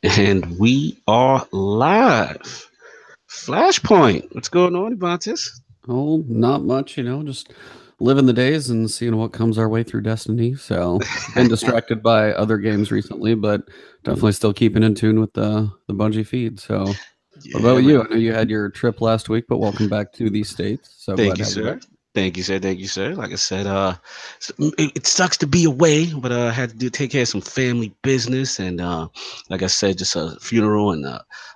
And we are live. Flashpoint. What's going on, Ebontis? Oh, not much, just living the days and seeing what comes our way through Destiny. So, been distracted by other games recently, but definitely still keeping in tune with the Bungie feed. So, what about Yeah, you? man. I know you had your trip last week, but welcome back to the States. So Thank glad to you, have you back. sir. Thank you, sir. Thank you, sir. Like I said, it sucks to be away, but I had to take care of some family business, and like I said, just a funeral and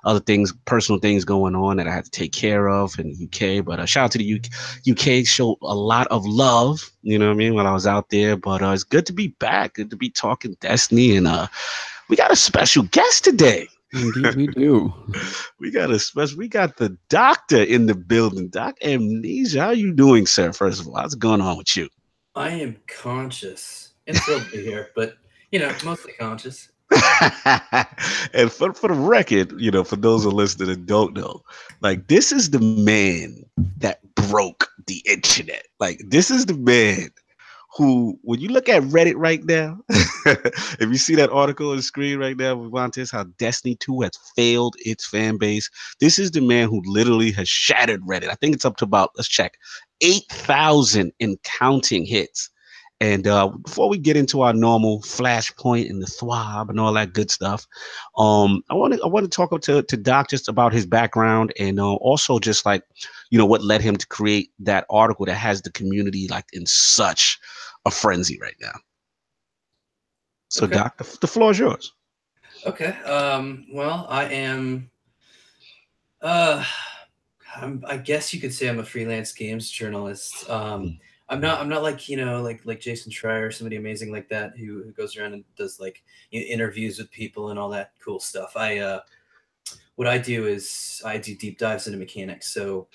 other things, personal things going on that I had to take care of in the UK. But shout out to the UK, showed a lot of love. You know what I mean when I was out there. But it's good to be back. Good to be talking Destiny, and we got a special guest today. Indeed, we do. We got the doctor in the building. Doc Amnesia. How you doing, sir? First of all, what's going on with you? I am conscious and thrilled to be here, but mostly conscious. And for the record, for those who listen and don't know, like this is the man that broke the internet. Like this is the man who, when you look at Reddit right now, if you see that article on the screen right now with Vontis, how Destiny 2 has failed its fan base, this is the man who literally has shattered Reddit. I think it's up to about, let's check, 8,000 and counting hits. And before we get into our normal Flashpoint and the TWAB and all that good stuff, I want to talk to Doc just about his background and also just like what led him to create that article that has the community like in such a frenzy right now. So, Okay. Doc, the floor is yours. Okay. Well, I am. I guess you could say I'm a freelance games journalist. I'm not like like Jason Schreier or somebody amazing like that who goes around and does like interviews with people and all that cool stuff. What I do is I do deep dives into mechanics. So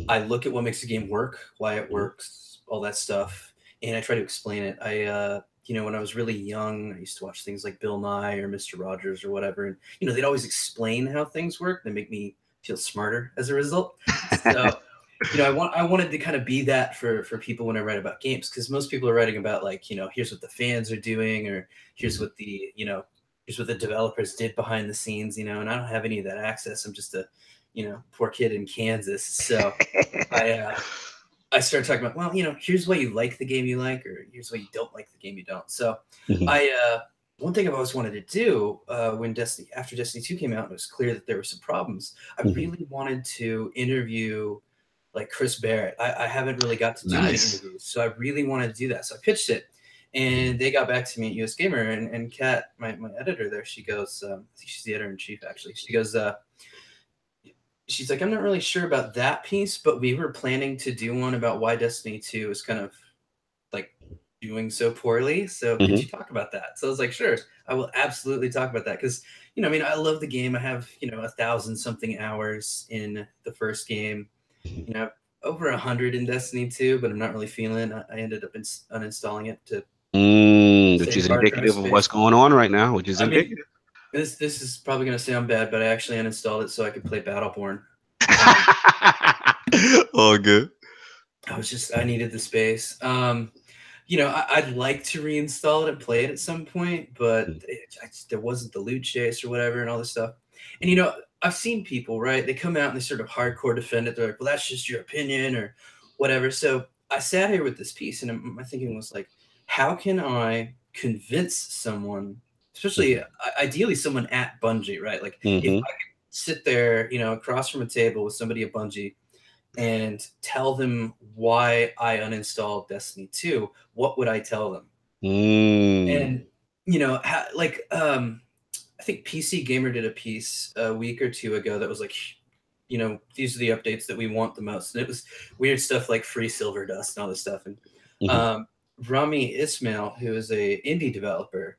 I look at what makes a game work, why it works, all that stuff, and I try to explain it. When I was really young, I used to watch things like Bill Nye or Mr. Rogers or whatever, and they'd always explain how things work. They make me feel smarter as a result. So, I wanted to kind of be that for people when I write about games, because most people are writing about like, here's what the fans are doing, or here's what here's what the developers did behind the scenes, and I don't have any of that access. I'm just a, poor kid in Kansas. So I started talking about, well, here's why you like the game you like, or here's why you don't like the game you don't. So one thing I've always wanted to do when after Destiny 2 came out, it was clear that there were some problems. I really wanted to interview like Chris Barrett. I haven't really got to do many interviews, so I really wanted to do that. So I pitched it, and they got back to me at US Gamer, and Kat, my editor there, she goes, I think she's the editor-in-chief actually. She goes, she's like, I'm not really sure about that piece, but we were planning to do one about why Destiny 2 is kind of like doing so poorly. So could you talk about that? So I was like, sure, I will absolutely talk about that. Because, I love the game. I have, 1,000 something hours in the first game, over 100 in Destiny 2, but I'm not really feeling it. I ended up uninstalling it to which is indicative of what's going on right now, which is indicative. This is probably going to sound bad, but I actually uninstalled it so I could play Battleborn. All good. I needed the space. I'd like to reinstall it and play it at some point, but there wasn't the loot chase or whatever and all this stuff. And, I've seen people, right? They come out and they sort of hardcore defend it. They're like, well, that's just your opinion or whatever. So I sat here with this piece, and my thinking was like, how can I convince someone, especially ideally someone at Bungie, right? Like if I could sit there, across from a table with somebody at Bungie and tell them why I uninstalled Destiny 2, what would I tell them? And, I think PC Gamer did a piece a week or two ago that was like, these are the updates that we want the most. And it was weird stuff like free silver dust and all this stuff. And Rami Ismail, who is a indie developer,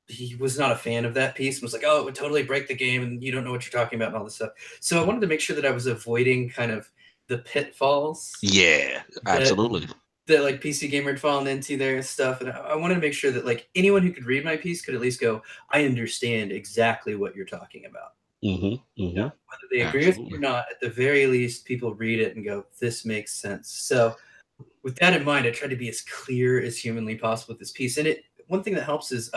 he was not a fan of that piece and was like, oh, it would totally break the game and you don't know what you're talking about and all this stuff. So I wanted to make sure that I was avoiding kind of the pitfalls. Yeah, absolutely. That like PC Gamer had fallen into there and stuff. And I wanted to make sure that like anyone who could read my piece could at least go, I understand exactly what you're talking about. Whether they agree with me or not, at the very least, people read it and go, this makes sense. So with that in mind, I tried to be as clear as humanly possible with this piece. And one thing that helps is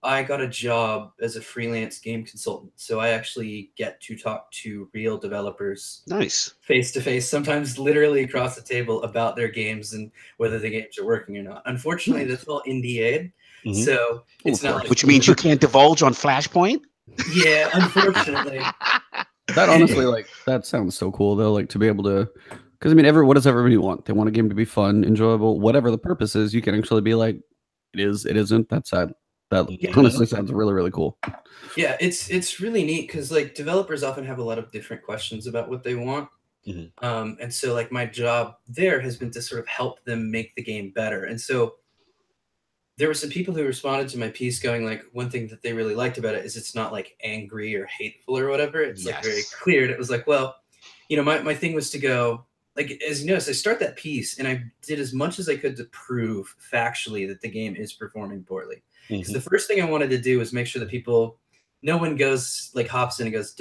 I got a job as a freelance game consultant, so I actually get to talk to real developers Nice. face to face, sometimes literally across the table, about their games and whether the games are working or not. Unfortunately, that's all NDA'd, so it's not like, which means you can't divulge on Flashpoint. Yeah, unfortunately. That honestly, like, that sounds so cool though. Like, to be able to, because I mean, what does everybody want? They want a game to be fun, enjoyable, whatever the purpose is. You can actually be like, it is, it isn't. That side. That honestly sounds really, really cool. Yeah, it's really neat because like developers often have a lot of different questions about what they want. And so like my job there has been to sort of help them make the game better. And so there were some people who responded to my piece going like, one thing that they really liked about it is it's not like angry or hateful or whatever. It's like very clear. And it was like, well, you know, my thing was to go, like, as you notice, I start that piece and I did as much as I could to prove factually that the game is performing poorly. Because the first thing I wanted to do was make sure that people, no one goes like hops in and goes,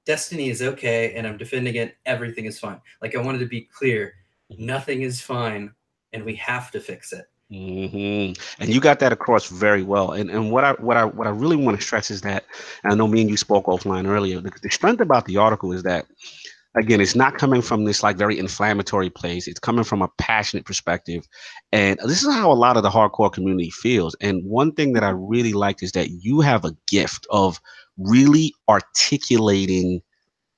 Destiny is okay and I'm defending it, everything is fine. Like, I wanted to be clear, nothing is fine and we have to fix it. And you got that across very well. And what I really want to stress is that, and I know me and you spoke offline earlier, the strength about the article is that, again, it's not coming from this like very inflammatory place. It's coming from a passionate perspective. And this is how a lot of the hardcore community feels. And one thing that I really liked is that you have a gift of really articulating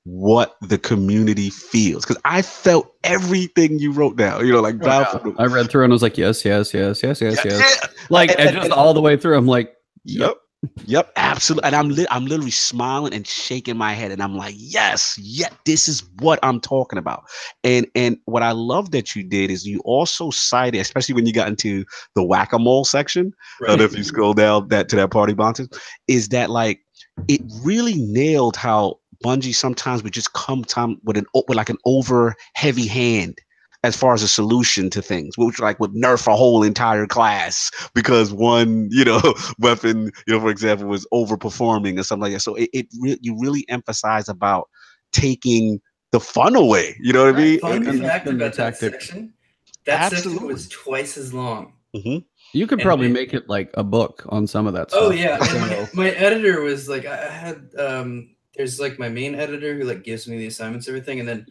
what the community feels. Because I felt everything you wrote down, you know, like I read through and I was like, yes. Like, and just all the way through, I'm like, Yep, absolutely. And I'm literally smiling and shaking my head, and I'm like, yes, this is what I'm talking about. And what I love that you did is you also cited, especially when you got into the whack-a-mole section, if you scroll down to that party Ebontis, is that like it really nailed how Bungie sometimes would just come with like an over heavy hand as far as a solution to things, which like would nerf a whole entire class because one, you know, weapon, you know, for example, was overperforming or something like that. So you really emphasize about taking the fun away. You know what I mean? Fun fact about that section. That section was twice as long. You could probably make it like a book on some of that stuff. Oh yeah, and my editor was like, I had there's like my main editor who like gives me the assignments, everything, and then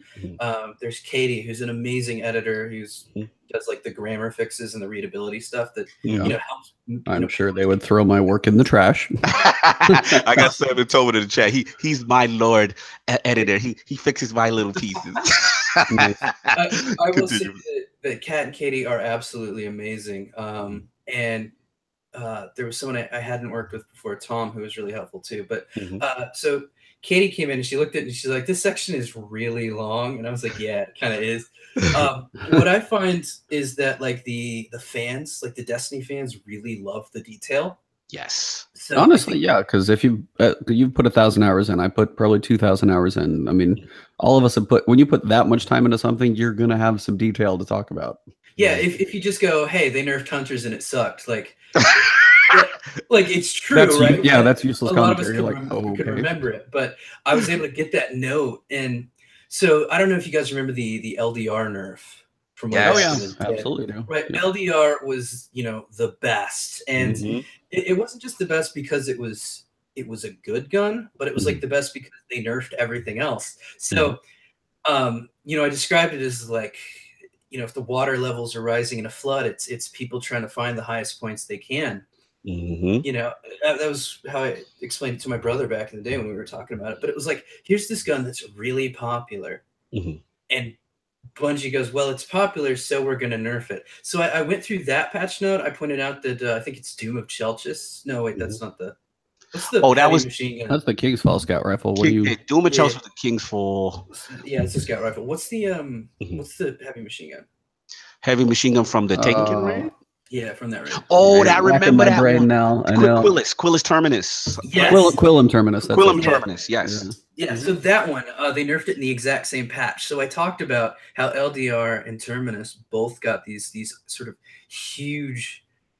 there's Katie, who's an amazing editor who's does like the grammar fixes and the readability stuff that you know helps. I'm sure they would throw my work in the trash. I got Sam told in the chat. He's my lord editor. He fixes my little pieces. I will say that Kat and Katie are absolutely amazing. And there was someone I hadn't worked with before, Tom, who was really helpful too. But so Katie came in and she looked at it and she's like, this section is really long. And I was like, yeah, it kind of is. What I find is that like the fans, like the Destiny fans, really love the detail. Yes. So honestly, yeah, because if you've put 1,000 hours in, I put probably 2,000 hours in. I mean, all of us have when you put that much time into something, you're going to have some detail to talk about. Yeah, if you just go, hey, they nerfed hunters and it sucked, like, like it's true, right? Yeah, that's useless commentary. A lot of us could remember it, but I was able to get that note, and so I don't know if you guys remember the LDR nerf from absolutely do. Right, LDR was the best, and it wasn't just the best because it was a good gun, but it was like the best because they nerfed everything else. So, I described it as like, if the water levels are rising in a flood, it's people trying to find the highest points they can. That was how I explained it to my brother back in the day when we were talking about it. But it was like, here's this gun that's really popular. And Bungie goes, well, it's popular, so we're going to nerf it. So I went through that patch note. I pointed out that I think it's Doom of Chelchis. No, wait, that's not the... What's the machine gun? That's the King's Fall Scout rifle. Doom of Chelchis with the King's Fall. Yeah, it's a scout rifle. What's the heavy machine gun? Heavy machine gun from the Taken raid? Yeah, from that raid. Oh, I remember that brain one. Now. I know. Quillis Terminus. Yes. Quillum Terminus. Terminus, yes. Yeah, so that one, they nerfed it in the exact same patch. So I talked about how LDR and Terminus both got these sort of huge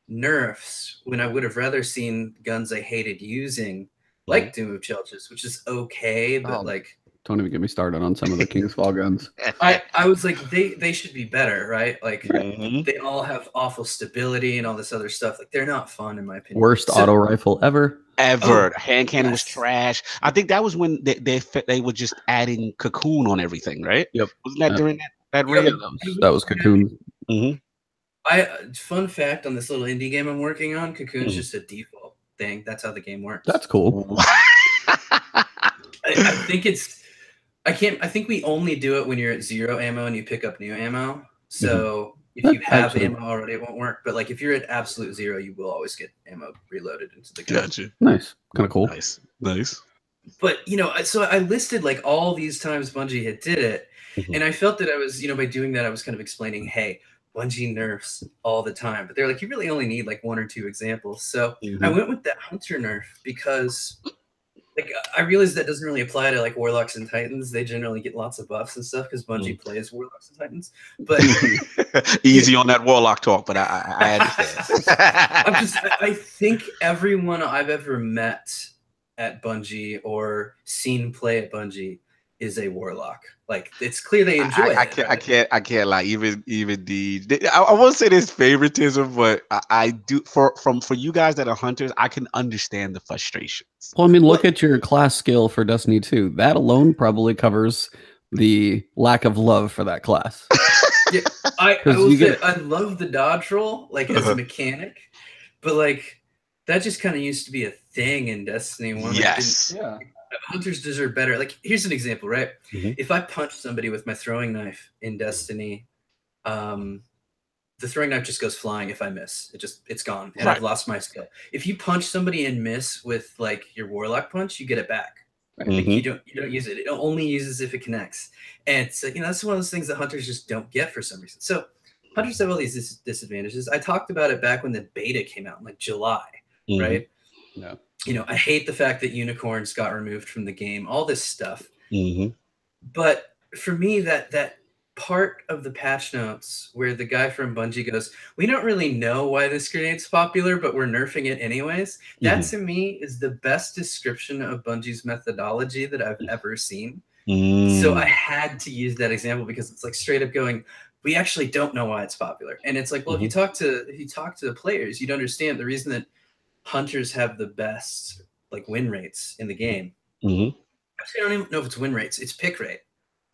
nerfs when I would have rather seen guns I hated using, like Doom of Chelchis, which is okay, but like... Don't even get me started on some of the King's Fall guns. I was like, they should be better, right? Like Mhm. they all have awful stability and all this other stuff. Like they're not fun in my opinion. Worst auto rifle ever. Ever. Hand cannon was yes. trash. I think that was when they were just adding Cocoon on everything, right? Yep. Wasn't that during that Yeah, rate? That was Cocoon. Fun fact on this little indie game I'm working on, Cocoon's just a default thing. That's how the game works. That's cool. I think it's I think we only do it when you're at 0 ammo and you pick up new ammo. So if you have ammo already, it won't work. But like if you're at absolute 0, you will always get ammo reloaded into the gun. Gotcha. Nice. Kind of cool. Nice. But so I listed like all these times Bungie had did it, and I felt that I was, by doing that, I was kind of explaining, hey, Bungie nerfs all the time. But they're like, you really only need like 1 or 2 examples. So I went with that Hunter nerf because like I realized that doesn't really apply to like Warlocks and Titans. They generally get lots of buffs and stuff because Bungie plays Warlocks and Titans. But easy on that Warlock talk, but I understand. I think everyone I've ever met at Bungie or seen play at Bungie is a Warlock. Like it's clear they enjoy it. I can't lie. Even I won't say there's favoritism, but I do for you guys that are hunters, I can understand the frustrations. Well, I mean, look at your class skill for Destiny 2. That alone probably covers the lack of love for that class. Yeah, I will say I love the dodge roll like as a mechanic, but like that just kind of used to be a thing in Destiny 1. Yes. Yeah. Hunters deserve better. Like, here's an example, right? If I punch somebody with my throwing knife in Destiny, the throwing knife just goes flying if I miss. It's gone, and I've lost my skill. If you punch somebody and miss with like your Warlock punch, you get it back. Right? Like, you don't use it. It only uses if it connects. And so, that's one of those things that hunters just don't get for some reason. So hunters have all these disadvantages. I talked about it back when the beta came out in like July, right? No. I hate the fact that unicorns got removed from the game, all this stuff. But for me, that part of the patch notes where the guy from Bungie goes, we don't really know why this grenade's popular, but we're nerfing it anyways. That to me is the best description of Bungie's methodology that I've ever seen. So I had to use that example because it's like straight up going, we actually don't know why it's popular. And it's like, well, if you talk to the players, you'd understand the reason that hunters have the best like win rates in the game. Actually, I don't even know if it's win rates, it's pick rate.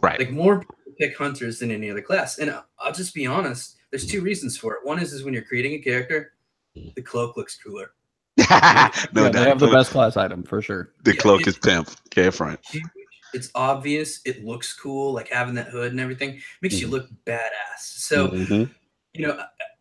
Right. Like more people pick hunters than any other class. And I'll just be honest, there's 2 reasons for it. One is when you're creating a character, the cloak looks cooler. They have the best class item for sure. The cloak is pimp. Okay, front. It's obvious. It looks cool. Like having that hood and everything makes you look badass. So,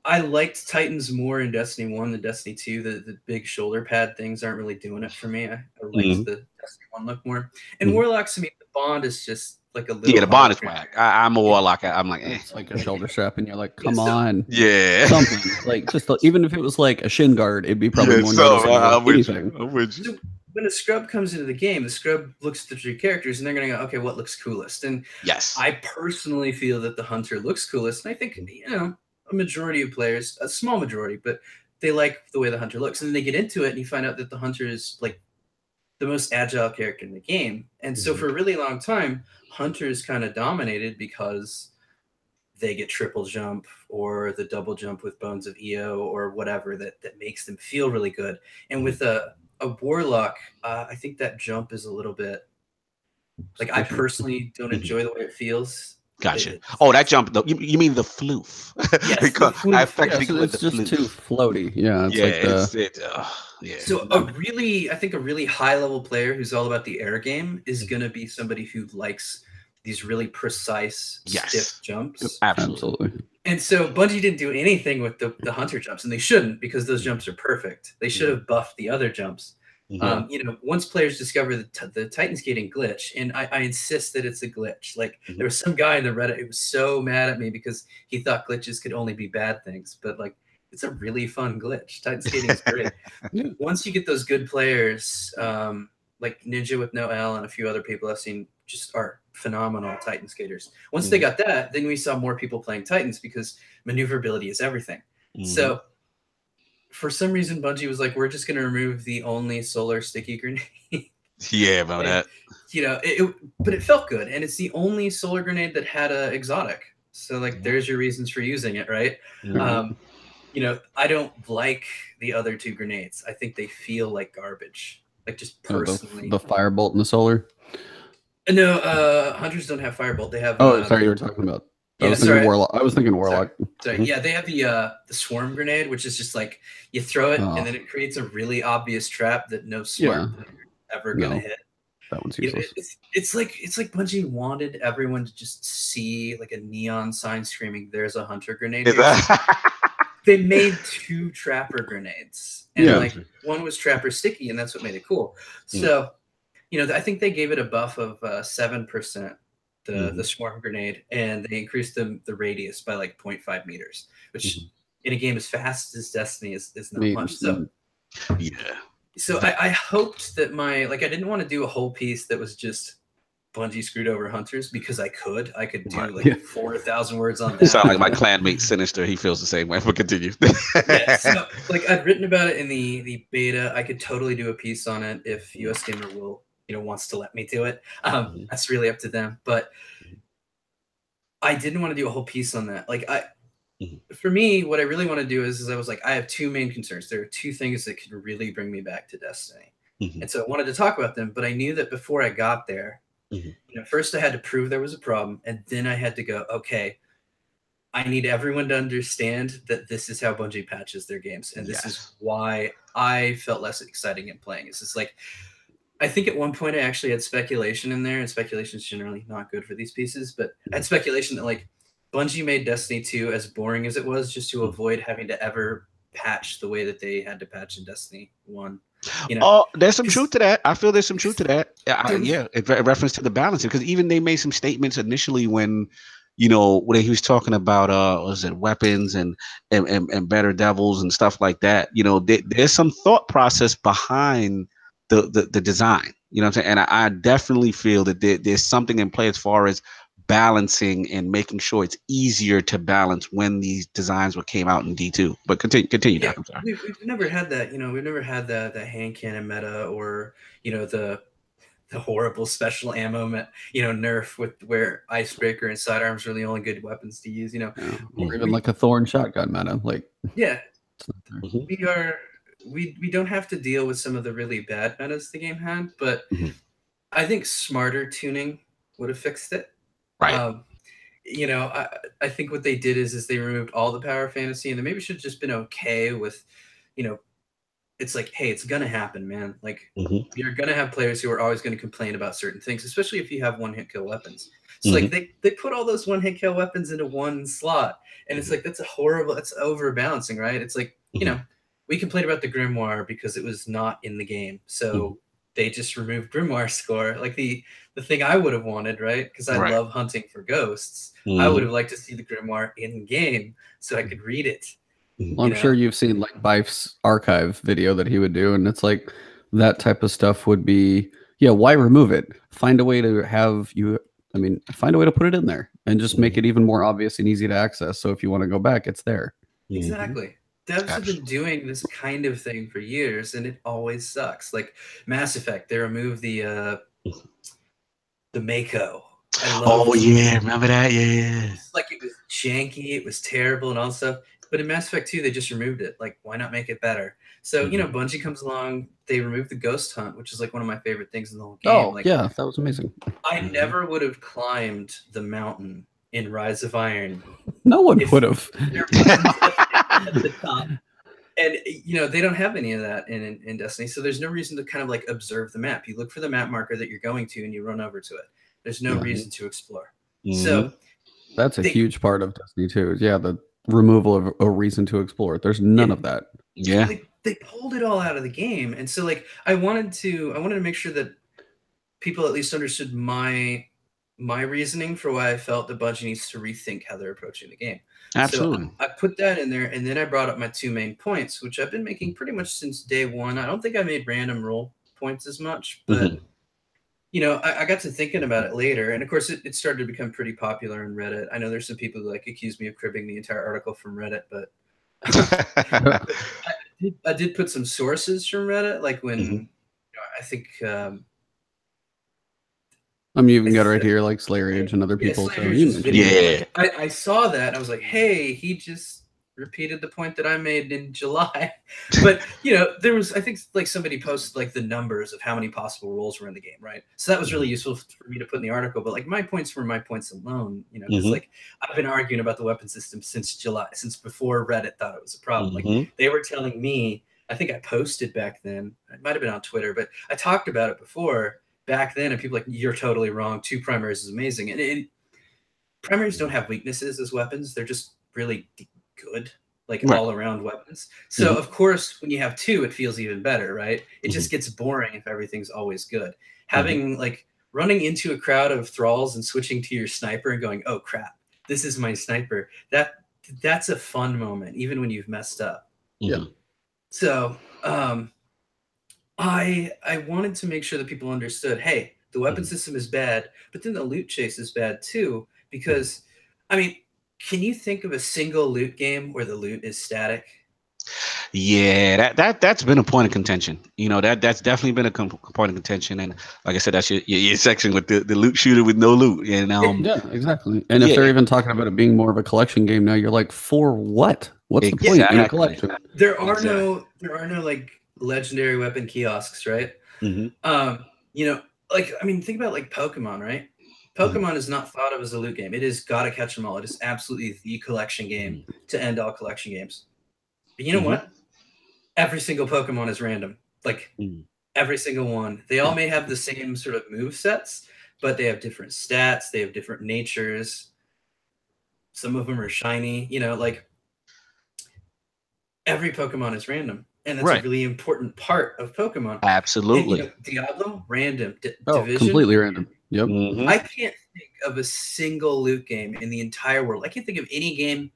I liked Titans more in Destiny 1 than Destiny 2. The big shoulder pad things aren't really doing it for me. I liked the Destiny 1 look more. And Warlocks, I mean, the bond is just like a little. Yeah, the bond is whack. I'm a Warlock. I'm like, it's like a shoulder strap, and you're like, come on. Yeah. Something. Like, just even if it was like a shin guard, it'd be probably more noticeable. I'm with you. So when a scrub comes into the game, the scrub looks at the 3 characters, and they're going to go, okay, what looks coolest? And I personally feel that the hunter looks coolest. And I think, a majority of players, a small majority, but they like the way the hunter looks. And then they get into it and you find out that the hunter is like the most agile character in the game. And so for a really long time, hunters kind of dominated because they get triple jump or the double jump with Bones of EO or whatever that makes them feel really good. And with a Warlock, I think that jump is a little bit like I personally don't enjoy the way it feels. Gotcha. That jump though. You mean the floof? Yes, because I effectively it's just too floaty. Yeah. So I think a really high level player who's all about the air game is going to be somebody who likes these really precise, stiff jumps. Absolutely. And so Bungie didn't do anything with the hunter jumps, and they shouldn't because those jumps are perfect. They should have buffed the other jumps. Once players discover the Titan skating glitch, and I insist that it's a glitch. Like there was some guy in the Reddit who was so mad at me because he thought glitches could only be bad things, but like it's a really fun glitch. Titan skating is great. Once you get those good players, like Ninja with no L and a few other people I've seen just are phenomenal Titan skaters. Once they got that, then we saw more people playing Titans because maneuverability is everything. So for some reason, Bungie was like, we're just going to remove the only solar sticky grenade. Yeah, about And, that. you know, but it felt good, and it's the only solar grenade that had a exotic. So like, there's your reasons for using it, right? Mhm. You know, I don't like the other two grenades. I think they feel like garbage. Like, just personally. The firebolt and the solar. No, hunters don't have firebolt. They have. Oh, sorry, you were talking about. I Yeah, was thinking sorry. warlock. I was thinking warlock. Sorry. Yeah, they have the swarm grenade, which is just like you throw it and then it creates a really obvious trap that no smart player is ever gonna hit. That one's You know, useless. it's like Bungie wanted everyone to just see like a neon sign screaming, "There's a hunter grenade." Here. They made 2 trapper grenades, and like one was trapper sticky, and that's what made it cool. So, you know, I think they gave it a buff of 7%. The swarm grenade, and they increased the radius by like 0.5 meters, which in a game as fast as Destiny is not much. So yeah. So I hoped that I didn't want to do a whole piece that was just Bungie screwed over hunters, because I could do like 4,000 words on that. You sound like my clanmate Sinister. He feels the same way. But continue. Yeah, so like, I'd written about it in the beta. I could totally do a piece on it if US Gamer will, you know, wants to let me do it. That's really up to them. But I didn't want to do a whole piece on that. Like, for me, what I really want to do is I was like, I have 2 main concerns. There are 2 things that could really bring me back to Destiny. And so I wanted to talk about them, but I knew that before I got there, you know, first I had to prove there was a problem, and then I had to go, okay, I need everyone to understand that this is how Bungie patches their games, and this is why I felt less exciting in playing. It's just like, I think at one point I actually had speculation in there, and speculation is generally not good for these pieces, but I had speculation that like Bungie made Destiny 2 as boring as it was, just to avoid having to ever patch the way that they had to patch in Destiny 1. You know, oh, there's some truth to that. I feel there's some truth to that. Yeah, in reference to the balancing, because even they made some statements initially when, you know, when he was talking about was it weapons and better devils and stuff like that. You know, there's some thought process behind the design. You know what I'm saying? And I definitely feel that there's something in play as far as balancing and making sure it's easier to balance when these designs came out in D2. But continue. Yeah, Doc, I'm sorry. we've never had that. You know, we've never had the hand cannon meta, or, you know, the horrible special ammo, you know, nerf with where icebreaker and sidearms are the only good weapons to use. You know, or even like a thorn shotgun meta. Like, we don't have to deal with some of the really bad metas the game had, but I think smarter tuning would have fixed it. Right. You know, I think what they did is they removed all the power fantasy, and they maybe should have just been okay with, you know, it's like, hey, it's gonna happen, man. Like, you're gonna have players who are always gonna complain about certain things, especially if you have one-hit kill weapons. So like they put all those one-hit kill weapons into one slot, and it's like, that's overbalancing, right? It's like, you know, we complained about the Grimoire because it was not in the game, so they just removed Grimoire score. Like the thing I would have wanted, right? Because I love hunting for ghosts. I would have liked to see the Grimoire in game so I could read it. Well, I'm sure you've seen like Bife's archive video that he would do, and it's like that type of stuff would be, why remove it? Find a way to find a way to put it in there and just make it even more obvious and easy to access. So if you want to go back, it's there. Exactly. Devs have been doing this kind of thing for years, and it always sucks. Like Mass Effect, they removed the Mako. Remember that? Yeah. Like, it was janky, it was terrible, and all stuff. But in Mass Effect 2, they just removed it. Like, why not make it better? So, you know, Bungie comes along, they removed the Ghost Hunt, which is like one of my favorite things in the whole game. Oh, like, yeah, that was amazing. I never would have climbed the mountain in Rise of Iron. No one would have. At the top. And, you know, they don't have any of that in Destiny, so there's no reason to kind of like observe the map. You look for the map marker that you're going to, and you run over to it. There's no reason to explore. So that's a huge part of Destiny 2. Yeah, the removal of a reason to explore. There's none of that. Yeah. They pulled it all out of the game. And so like I wanted to make sure that people at least understood my reasoning for why I felt that Bungie needs to rethink how they're approaching the game. Absolutely. So I put that in there, and then I brought up my 2 main points, which I've been making pretty much since day one. I don't think I made random role points as much, but you know, I got to thinking about it later, and of course it started to become pretty popular in Reddit. I know there's some people who like accuse me of cribbing the entire article from Reddit, but I did put some sources from Reddit, like when you know, I think You even got it right here, like Slayer Age and other people. So yeah, I saw that and I was like, hey, he just repeated the point that I made in July. But there was, I think, like somebody posted like the numbers of how many possible roles were in the game, right? So that was really useful for me to put in the article. But like my points were my points alone, because like I've been arguing about the weapon system since July, since before Reddit thought it was a problem. Like they were telling me, I think I posted back then, it might have been on Twitter, but I talked about it before back then, and people like, you're totally wrong. 2 primaries is amazing. And primaries don't have weaknesses as weapons. They're just really good, like all around weapons. So of course, when you have 2, it feels even better, right? It just gets boring if everything's always good. Having like running into a crowd of thralls and switching to your sniper and going, oh crap, this is my sniper. That's a fun moment, even when you've messed up. Yeah. So I wanted to make sure that people understood, hey, the weapon system is bad, but then the loot chase is bad too, because I mean, can you think of a single loot game where the loot is static? Yeah, that's been a point of contention. That's definitely been a point of contention. And like I said, that's your section with the loot shooter with no loot. And yeah, exactly. And if they're even talking about it being more of a collection game now, you're like, for what? What's the point in a collection? There are no like legendary weapon kiosks, right? Like I mean, think about like Pokemon, right? Pokemon is not thought of as a loot game. It is gotta catch them all. It is absolutely the collection game to end all collection games. But you know what? Every single Pokemon is random. Like every single one. They all may have the same sort of move sets, but they have different stats. They have different natures. Some of them are shiny. Like every Pokemon is random. And that's a really important part of Pokemon. Absolutely. And, Diablo, random. Division, completely random. Yep. I can't think of a single loot game in the entire world. I can't think of any game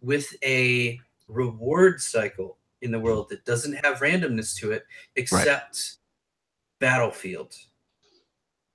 with a reward cycle in the world that doesn't have randomness to it, except Battlefield.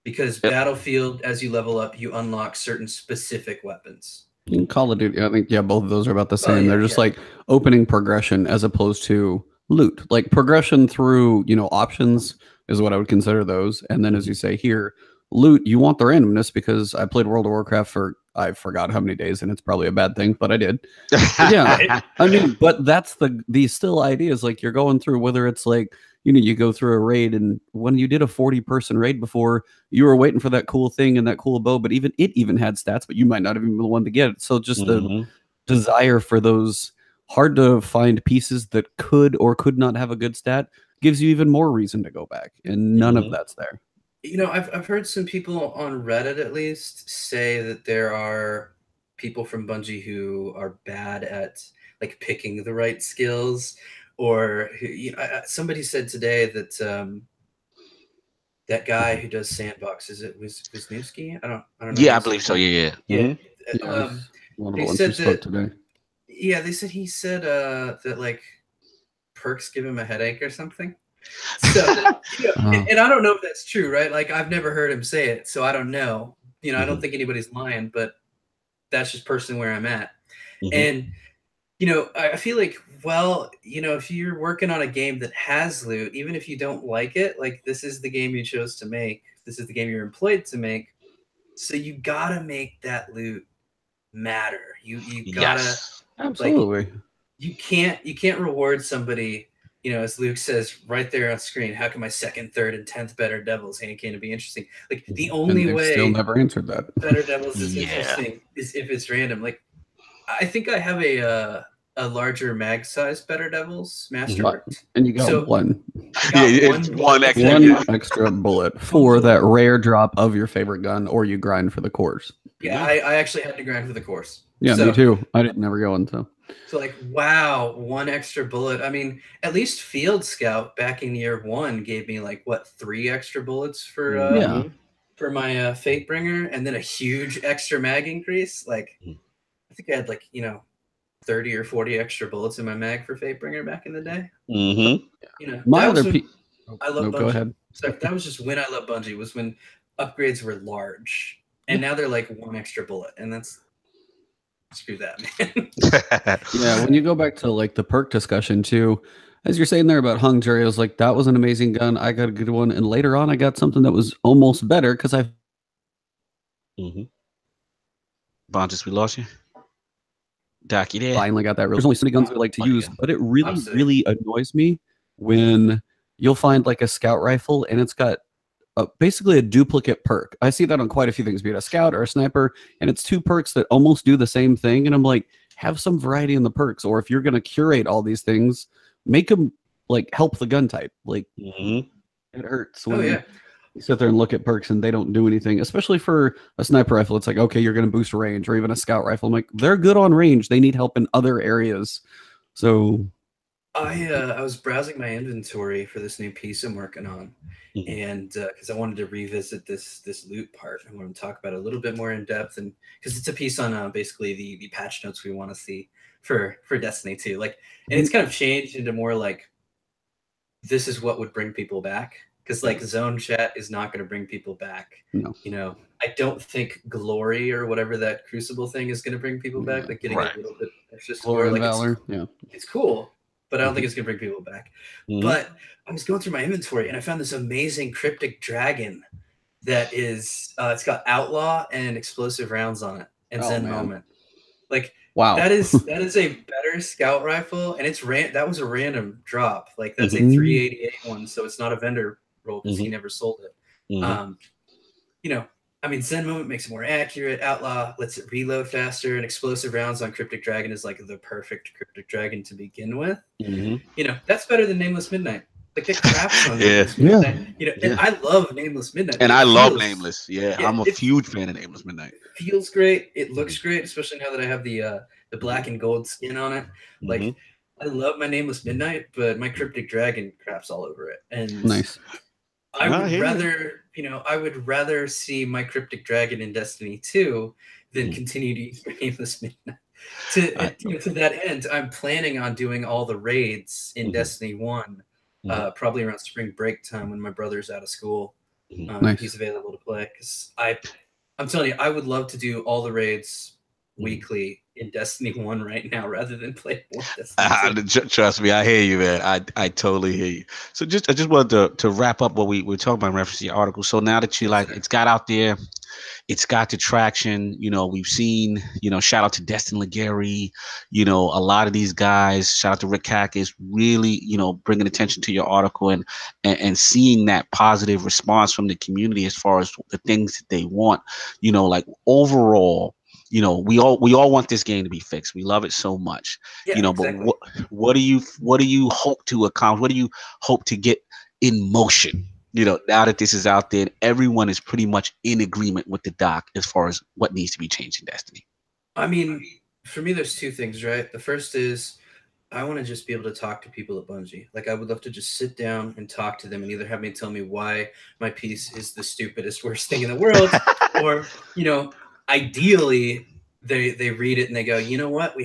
Because Battlefield, as you level up, you unlock certain specific weapons. In Call of Duty, I think, both of those are about the same. They're just like opening progression as opposed to loot. Like progression through, options is what I would consider those. And then, as you say here, loot, you want the randomness, because I played World of Warcraft for I forgot how many days, and it's probably a bad thing, but I did. Yeah, I mean, but that's the still idea is like you're going through, whether it's like you go through a raid, and when you did a 40-person raid before, you were waiting for that cool thing and that cool bow, but it even had stats, but you might not have even been the one to get it. So just the desire for those hard to find pieces that could or could not have a good stat gives you even more reason to go back, and none of that's there. I've heard some people on Reddit at least say that there are people from Bungie who are bad at like picking the right skills, or somebody said today that that guy who does Sandbox, is it Wisniewski? I don't know. Yeah, I believe so. Yeah. One of the ones who spoke today. Yeah, he said that like perks give him a headache or something. So, and I don't know if that's true, right? Like I've never heard him say it, so I don't know. I don't think anybody's lying, but that's just personally where I'm at. And I feel like, well, if you're working on a game that has loot, even if you don't like it, like this is the game you chose to make. This is the game you're employed to make. So you gotta make that loot matter. You gotta absolutely. Like, you can't reward somebody. As Luke says right there on screen, how can my 2nd, 3rd, and 10th Better Devils hand cane to be interesting? Like the only way still never answered that Better Devils is interesting is if it's random. Like I think I have a larger mag size Better Devils Master Art, and you got one. One extra bullet for that rare drop of your favorite gun, or you grind for the cores. Yeah, I actually had to grind for the cores. Yeah, me too. I didn't never go into. So like, wow, 1 extra bullet. I mean, at least Field Scout back in year 1 gave me like 3 extra bullets for my Fatebringer, and then a huge extra mag increase. Like, I think I had 30 or 40 extra bullets in my mag for Fatebringer back in the day. My other I love Bungie. Go ahead. So that was just when I love Bungie, was when upgrades were large, and now they're like 1 extra bullet, and that's. Screw that, man. Yeah, when you go back to like the perk discussion too, as you're saying there about Hung Jury, I was like, that was an amazing gun. I got a good one, and later on, I got something that was almost better because I Mm-hmm. Bontis, we lost you. Doc, you there? Finally got that. There's only so many guns I like to use, but it really, Absolutely. really annoys me when you'll find like a scout rifle and it's got basically a duplicate perk. I see that on quite a few things, be it a scout or a sniper, and it's two perks that almost do the same thing. And I'm like, have some variety in the perks, or if you're going to curate all these things, make them like help the gun type. Like it hurts when you sit there and look at perks and they don't do anything, especially for a sniper rifle. It's like, okay, you're going to boost range, or even a scout rifle. I'm like, they're good on range. They need help in other areas. So I was browsing my inventory for this new piece I'm working on, and because I wanted to revisit this loot part, I want to talk about it a little bit more in depth, and because it's a piece on basically the patch notes we want to see for Destiny 2, like, and it's kind of changed into more like this is what would bring people back, because like zone chat is not going to bring people back. No. You know, I don't think glory or whatever that crucible thing is going to bring people back. Like getting a little bit extra score, like valor, it's cool. But I don't think it's going to bring people back. But I was going through my inventory and I found this amazing cryptic dragon that is, it's got outlaw and explosive rounds on it and Zen moment. Like, wow, that is a better scout rifle, and it's that was a random drop. Like that's a 388 one, so it's not a vendor roll because he never sold it. You know, I mean, Zen moment makes it more accurate. Outlaw lets it reload faster, and explosive rounds on Cryptic Dragon is like the perfect Cryptic Dragon to begin with. You know, that's better than Nameless Midnight. Like the craps on Nameless Midnight. You know, and I love Nameless Midnight. And I love Nameless. I'm a huge fan of Nameless Midnight. It feels great. It looks great, especially now that I have the black and gold skin on it. Like I love my Nameless Midnight, but my Cryptic Dragon craps all over it. And nice. I would rather, you know, I would rather see my Cryptic Dragon in Destiny 2 than continue to use my Nameless Midnight. To that end, I'm planning on doing all the raids in Destiny 1, probably around spring break time when my brother's out of school. He's available to play. Because I'm telling you, I would love to do all the raids weekly in Destiny 1 right now rather than play more Destiny 2. Trust me, I hear you, man. I totally hear you. So I just wanted to wrap up what we were talking about in reference to your article. So now that you it's got out there, it's got the traction, you know, we've seen, you know, shout out to Destin Legary, you know, a lot of these guys, shout out to Rick Kakis, really, you know, bringing attention to your article and seeing that positive response from the community as far as the things that they want, you know, like overall, you know, we all want this game to be fixed. We love it so much, you know. Exactly. But what do you hope to accomplish? What do you hope to get in motion? You know, now that this is out there, everyone is pretty much in agreement with the doc as far as what needs to be changed in Destiny. I mean, for me, there's two things, right? The first is I want to just be able to talk to people at Bungie. Like, I would love to just sit down and talk to them and either have me tell me why my piece is the stupidest, worst thing in the world, or, you know, ideally they read it and they go, you know what,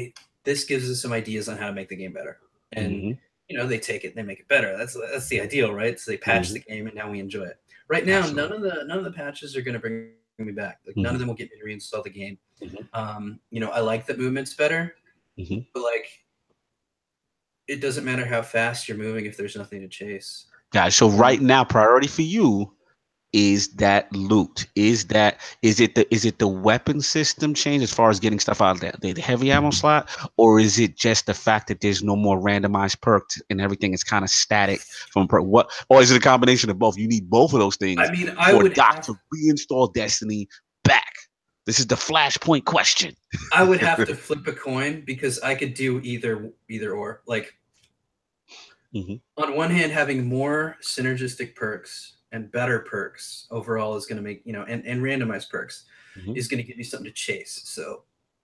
this gives us some ideas on how to make the game better, and you know, they take it and they make it better. That's the ideal, right? So they patch the game and now we enjoy it. Right now, none of the patches are going to bring me back. Like none of them will get me to reinstall the game. You know, I like that movement's better, but like it doesn't matter how fast you're moving if there's nothing to chase. Guys, so right now, priority for you is that loot. Is it the weapon system change as far as getting stuff out of the heavy ammo slot, or is it just the fact that there's no more randomized perks and everything is kind of static from perk? What, or is it a combination of both? You need both of those things. I mean, I would have to reinstall Destiny back. This is the Flashpoint question. I would have to flip a coin because I could do either or. Like on one hand, having more synergistic perks and better perks overall is going to make, you know, and randomized perks is going to give me something to chase. So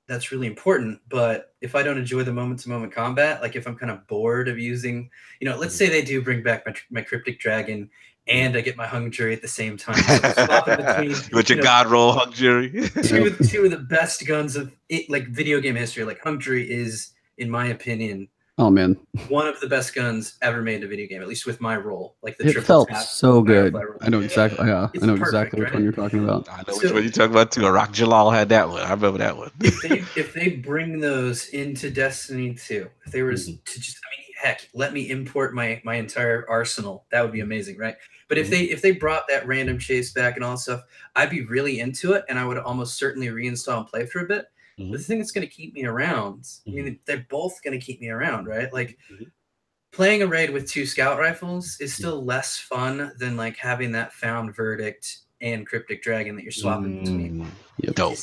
that's really important. But if I don't enjoy the moment-to-moment combat, like if I'm kind of bored of using, you know, let's say they do bring back my Cryptic Dragon and I get my Hung Jury at the same time. So between, with your God roll Hung Jury. two of the best guns of like video game history. Like Hung Jury is, in my opinion, oh man, one of the best guns ever made in a video game, at least with my role. Like the it felt so good. I know exactly. Yeah, I know perfect, exactly which one you're talking about. I know which one you're talking about too. Rock Jalal had that one. I remember that one. If they bring those into Destiny 2, if they were to just, I mean, heck, let me import my entire arsenal. That would be amazing, right? But if they brought that random chase back and all that stuff, I'd be really into it, and I would almost certainly reinstall and play for a bit. But the thing that's going to keep me around, I mean, they're both going to keep me around, right? Like playing a raid with 2 scout rifles is still less fun than like having that found verdict and cryptic dragon that you're swapping between. Dope.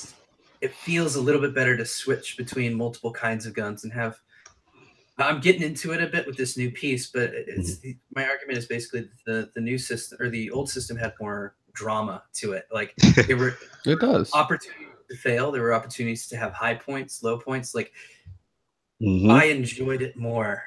It feels a little bit better to switch between multiple kinds of guns and have. I'm getting into it a bit with this new piece, but my argument is basically the new system or the old system had more drama to it. Like there were opportunities to fail, there were opportunities to have high points, low points. Like I enjoyed it more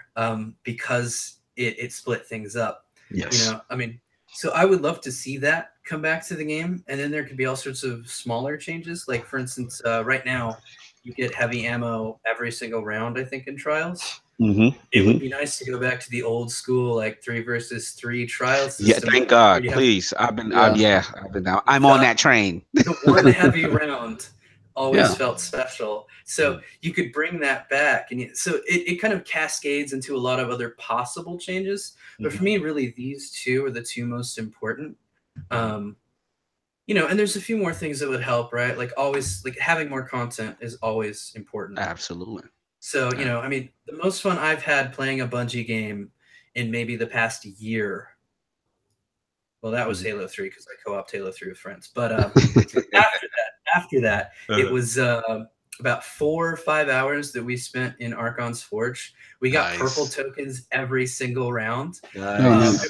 because it split things up. Yes. You know, I mean, so I would love to see that come back to the game, and then there could be all sorts of smaller changes. Like for instance, right now you get heavy ammo every single round, I think, in trials. It would be nice to go back to the old school, like 3 versus 3 trials system. Yeah, thank God. Please, I've been on that train. The one heavy round always felt special, so you could bring that back, and so it kind of cascades into a lot of other possible changes. But for me, really, these 2 are the 2 most important. You know, and there's a few more things that would help, right? Like always, like having more content is always important. Absolutely. So, you know, I mean, the most fun I've had playing a Bungie game in maybe the past year. Well, that was Halo 3 because I co-opted Halo 3 with friends. But after that, it was about 4 or 5 hours that we spent in Archon's Forge. We got purple tokens every single round. It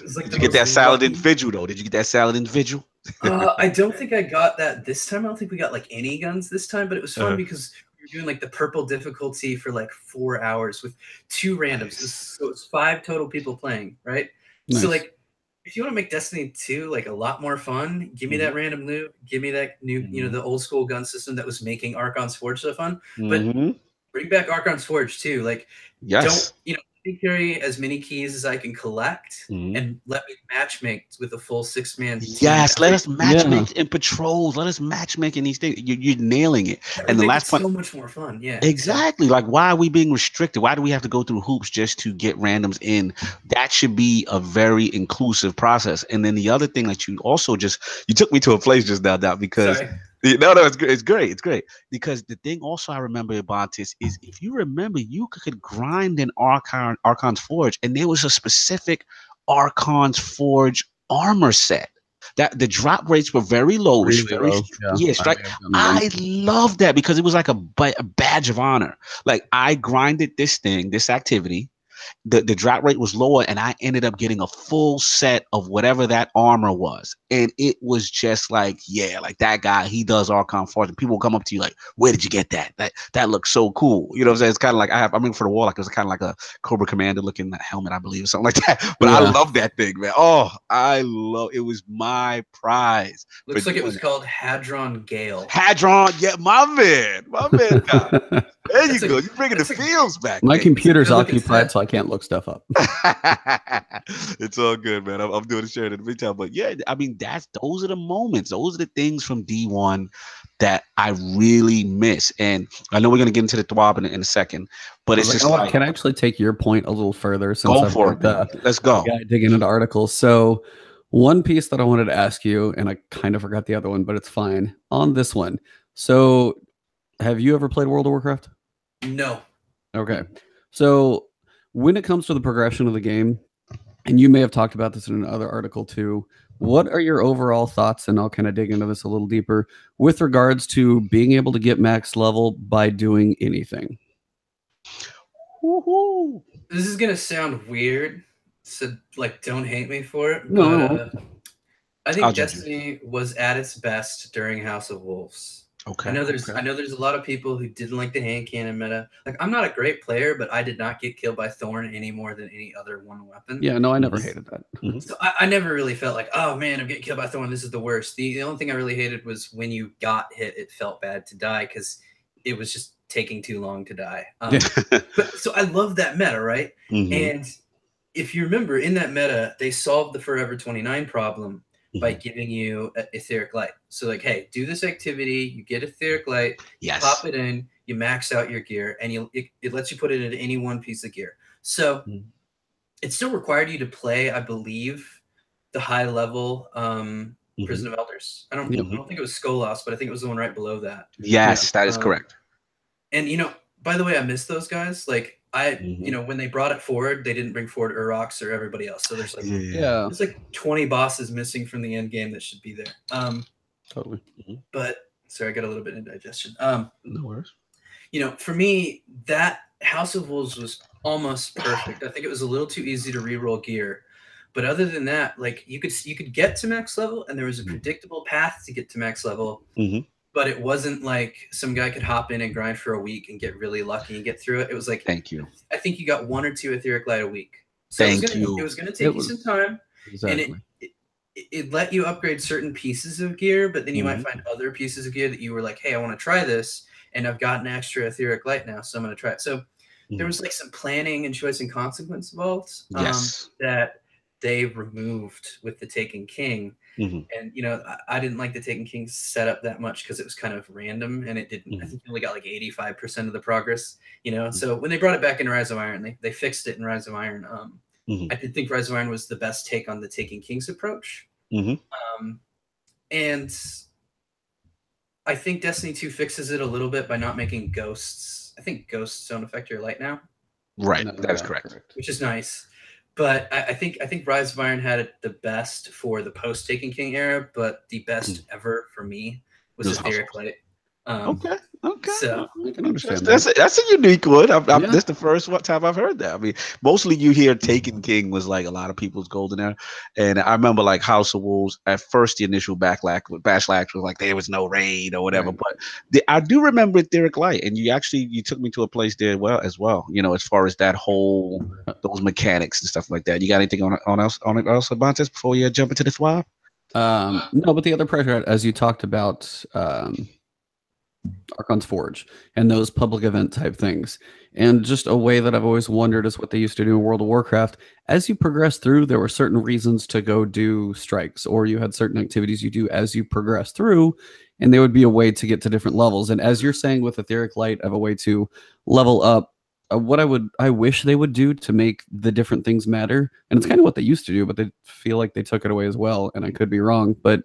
was like Did you get that salad individual though? Did you get that salad individual? I don't think I got that this time. I don't think we got like any guns this time, but it was fun because doing like the purple difficulty for like 4 hours with 2 randoms. So it's 5 total people playing, right? So like if you want to make Destiny 2 like a lot more fun, give me that random loot, give me that new, you know, the old school gun system that was making Archon's Forge so fun. But bring back Archon's Forge too. Like don't, you know, carry as many keys as I can collect and let me matchmake with a full 6-man team. Yes, let us matchmake in patrols. Let us matchmake in these things. You're nailing it. And the last point, so much more fun. Yeah, exactly. Like, why are we being restricted? Why do we have to go through hoops just to get randoms in? That should be a very inclusive process. And then the other thing that you also you took me to a place just now, because no, it's great. It's great because the thing also I remember Ebontis is, if you remember, you could grind in Archon's Forge, and there was a specific Archon's Forge armor set that the drop rates were very low. I love that because it was like a badge of honor. Like I grinded this activity. The drop rate was lower, and I ended up getting a full set of whatever that armor was. And it was just like, yeah, like that guy, he does Archon Forge. And people will come up to you like, where did you get that? That looks so cool. You know what I'm saying? It's kind of like I'm for the wall, like it was kind of like a Cobra Commander looking that helmet, I believe, or something like that. But I love that thing, man. Oh, it was my prize. Looks like it was called Hadron Gale. Hadron, yeah, my man. There you go. You're bringing the feels back. My computer's occupied, so I can't look stuff up. It's all good, man. I'm doing the sharing in the meantime. But yeah, I mean, those are the moments. Those are the things from D1 that I really miss. And I know we're going to get into the TWAB in a second, but it's just like, can I actually take your point a little further? Since go for it. Let's go. Digging into articles. So one piece that I wanted to ask you, and I kind of forgot the other one, but it's fine on this one. So have you ever played World of Warcraft? No. Okay. So when it comes to the progression of the game, and you may have talked about this in another article too, what are your overall thoughts, and I'll kind of dig into this a little deeper, with regards to being able to get max level by doing anything? Woohoo. This is going to sound weird, so like don't hate me for it. No. But, I think Destiny was at its best during House of Wolves. Okay. I know there's a lot of people who didn't like the hand cannon meta. Like, I'm not a great player, but I did not get killed by Thorn any more than any other one weapon. Yeah, no, I never hated that. So I never really felt like, oh man, I'm getting killed by Thorn. This is the worst. The only thing I really hated was when you got hit, it felt bad to die because it was just taking too long to die. But so I love that meta, right? And if you remember, in that meta, they solved the Forever 29 problem by giving you etheric light. So like, hey, do this activity, you get etheric light, pop it in, you max out your gear, and it lets you put it into any one piece of gear. So it still required you to play, I believe, the high level Prison of Elders. I don't think it was Skolas, but I think it was the one right below that. Yes, that is correct. And by the way, I miss those guys. Like when they brought it forward, they didn't bring forward Urox or everybody else. So there's like there's like 20 bosses missing from the end game that should be there. Totally. But sorry, I got a little bit of indigestion. No worries. For me, that House of Wolves was almost perfect. I think it was a little too easy to reroll gear. But other than that, like you could get to max level, and there was a predictable path to get to max level. But it wasn't like some guy could hop in and grind for a week and get really lucky and get through it. It was like, thank you. I think you got 1 or 2 etheric light a week. So it was going to take you some time. Exactly. And it let you upgrade certain pieces of gear, but then you might find other pieces of gear that you were like, hey, I want to try this, and I've got an extra etheric light now, so I'm going to try it. So there was like some planning and choice and consequence involved that they removed with the Taken King. And I didn't like the Taken King setup that much because it was kind of random, and it didn't. I think you only got like 85% of the progress. So when they brought it back in Rise of Iron, they fixed it in Rise of Iron. I did think Rise of Iron was the best take on the Taken King's approach. And I think Destiny 2 fixes it a little bit by not making ghosts. I think ghosts don't affect your light now. Right, that is correct. Which is nice. But I think Rise of Iron had it the best for the post Taken King era, but the best ever for me was Etheric Light. Okay. So I can understand that's a unique one. This is the first time I've heard that. I mean, mostly you hear Taken King was like a lot of people's golden era, and I remember like House of Wolves at first the initial backlash was like there was no raid or whatever, but I do remember Etheric Light, and you took me to a place there as well. As far as that whole those mechanics and stuff like that. You got anything on else Ebontis before you jump into the TWAB? No, but the other pressure, as you talked about, Archon's Forge and those public event type things, and just a way that I've always wondered is what they used to do in World of Warcraft. As you progress through, there were certain reasons to go do strikes, or you had certain activities you do as you progress through, and there would be a way to get to different levels. And as you're saying with Etheric Light, of a way to level up. What I wish they would do to make the different things matter, and it's kind of what they used to do, but they feel like they took it away as well, and I could be wrong, but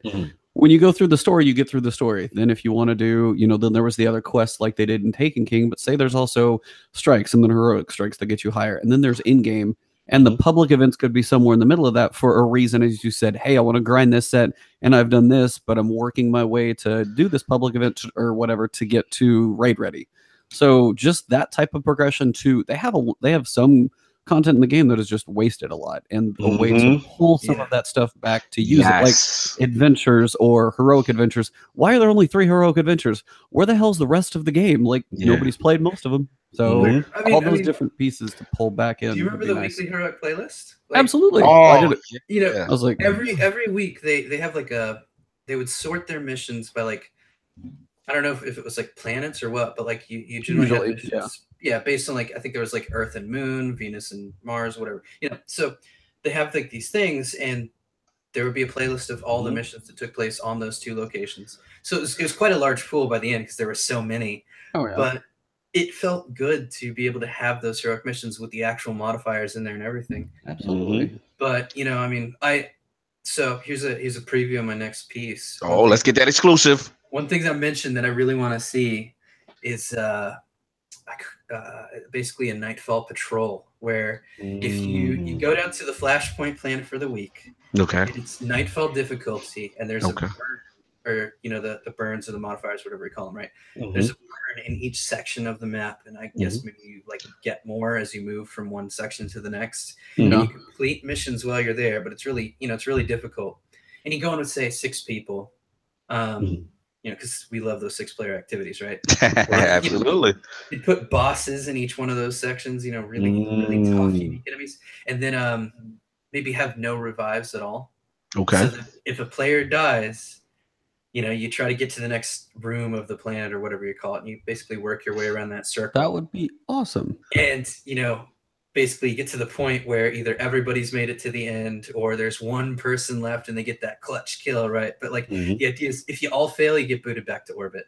when you go through the story, you get through the story. Then if you want to do, then there was the other quests like they did in Taken King, but say there's also strikes and then heroic strikes that get you higher. And then there's in-game, and the public events could be somewhere in the middle of that for a reason. As you said, hey, I want to grind this set and I've done this, but I'm working my way to do this public event or whatever to get to raid ready. So just that type of progression too. They have some content in the game that is just wasted a lot, and a way to pull some of that stuff back to use it, like adventures or heroic adventures. Why are there only 3 heroic adventures? Where the hell's the rest of the game? Like nobody's played most of them. So all those different pieces to pull back in. Do you remember the weekly heroic playlist? Like, absolutely. I did it. I was like, every week they have like they would sort their missions by like, I don't know if it was like planets or what, but like you generally have missions. Yeah, based on like, I think there was like Earth and Moon, Venus and Mars, whatever. So they have like these things, and there would be a playlist of all the missions that took place on those 2 locations. So it was quite a large pool by the end because there were so many. Oh, yeah. But it felt good to be able to have those heroic missions with the actual modifiers in there and everything. Absolutely. But so here's a preview of my next piece. Oh, let's get that exclusive. One thing I mentioned that I really want to see is basically a Nightfall patrol, where if you go down to the Flashpoint planet for the week, it's Nightfall difficulty, and there's a burn, or the burns or the modifiers, whatever you call them, right? There's a burn in each section of the map, and I guess maybe you like get more as you move from one section to the next. And you complete missions while you're there, but it's really it's really difficult. And you go in with say 6 people. Because we love those 6-player activities, right? Absolutely. You put bosses in each one of those sections, really tough, unique enemies. And then maybe have no revives at all. Okay. So that if a player dies, you try to get to the next room of the planet or whatever you call it, and you basically work your way around that circle. That would be awesome. And, basically you get to the point where either everybody's made it to the end or there's one person left and they get that clutch kill, right? But like the idea is if you all fail, you get booted back to orbit.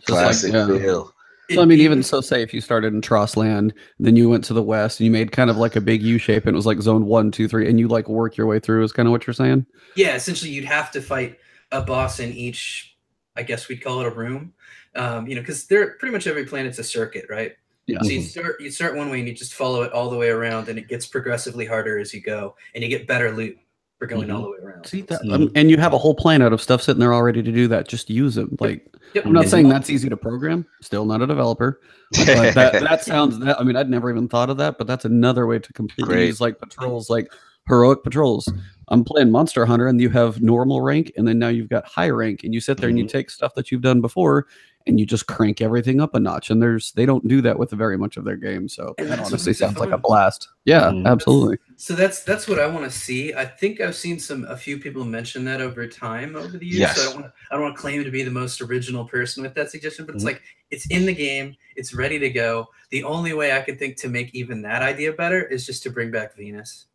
Classic feel. So, I mean, even so, say if you started in Trossland, then you went to the west, and you made kind of like a big U shape, and it was like zone 1, 2, 3, and you like work your way through. Is kind of what you're saying? Yeah, essentially, you'd have to fight a boss in each. I guess we'd call it a room. You know, because they're pretty much every planet's a circuit, right? Yeah. So you start one way and you just follow it all the way around, and it gets progressively harder as you go, and you get better loot for going all the way around. See that, and you have a whole planet of stuff sitting there already to do that. Just use them. Like, I'm not saying that's easy to program. Still not a developer. But that sounds. I mean, I'd never even thought of that. But that's another way to completely use like patrols, like heroic patrols. I'm playing Monster Hunter, and you have normal rank, and then now you've got high rank, and you sit there and you take stuff that you've done before, and you just crank everything up a notch. And they don't do that with very much of their game. So that honestly sounds like a blast. Yeah, absolutely. So that's what I want to see. I think I've seen a few people mention that over time over the years. Yes. So I don't want to claim to be the most original person with that suggestion, but it's like it's in the game, it's ready to go. The only way I could think to make even that idea better is just to bring back Venus.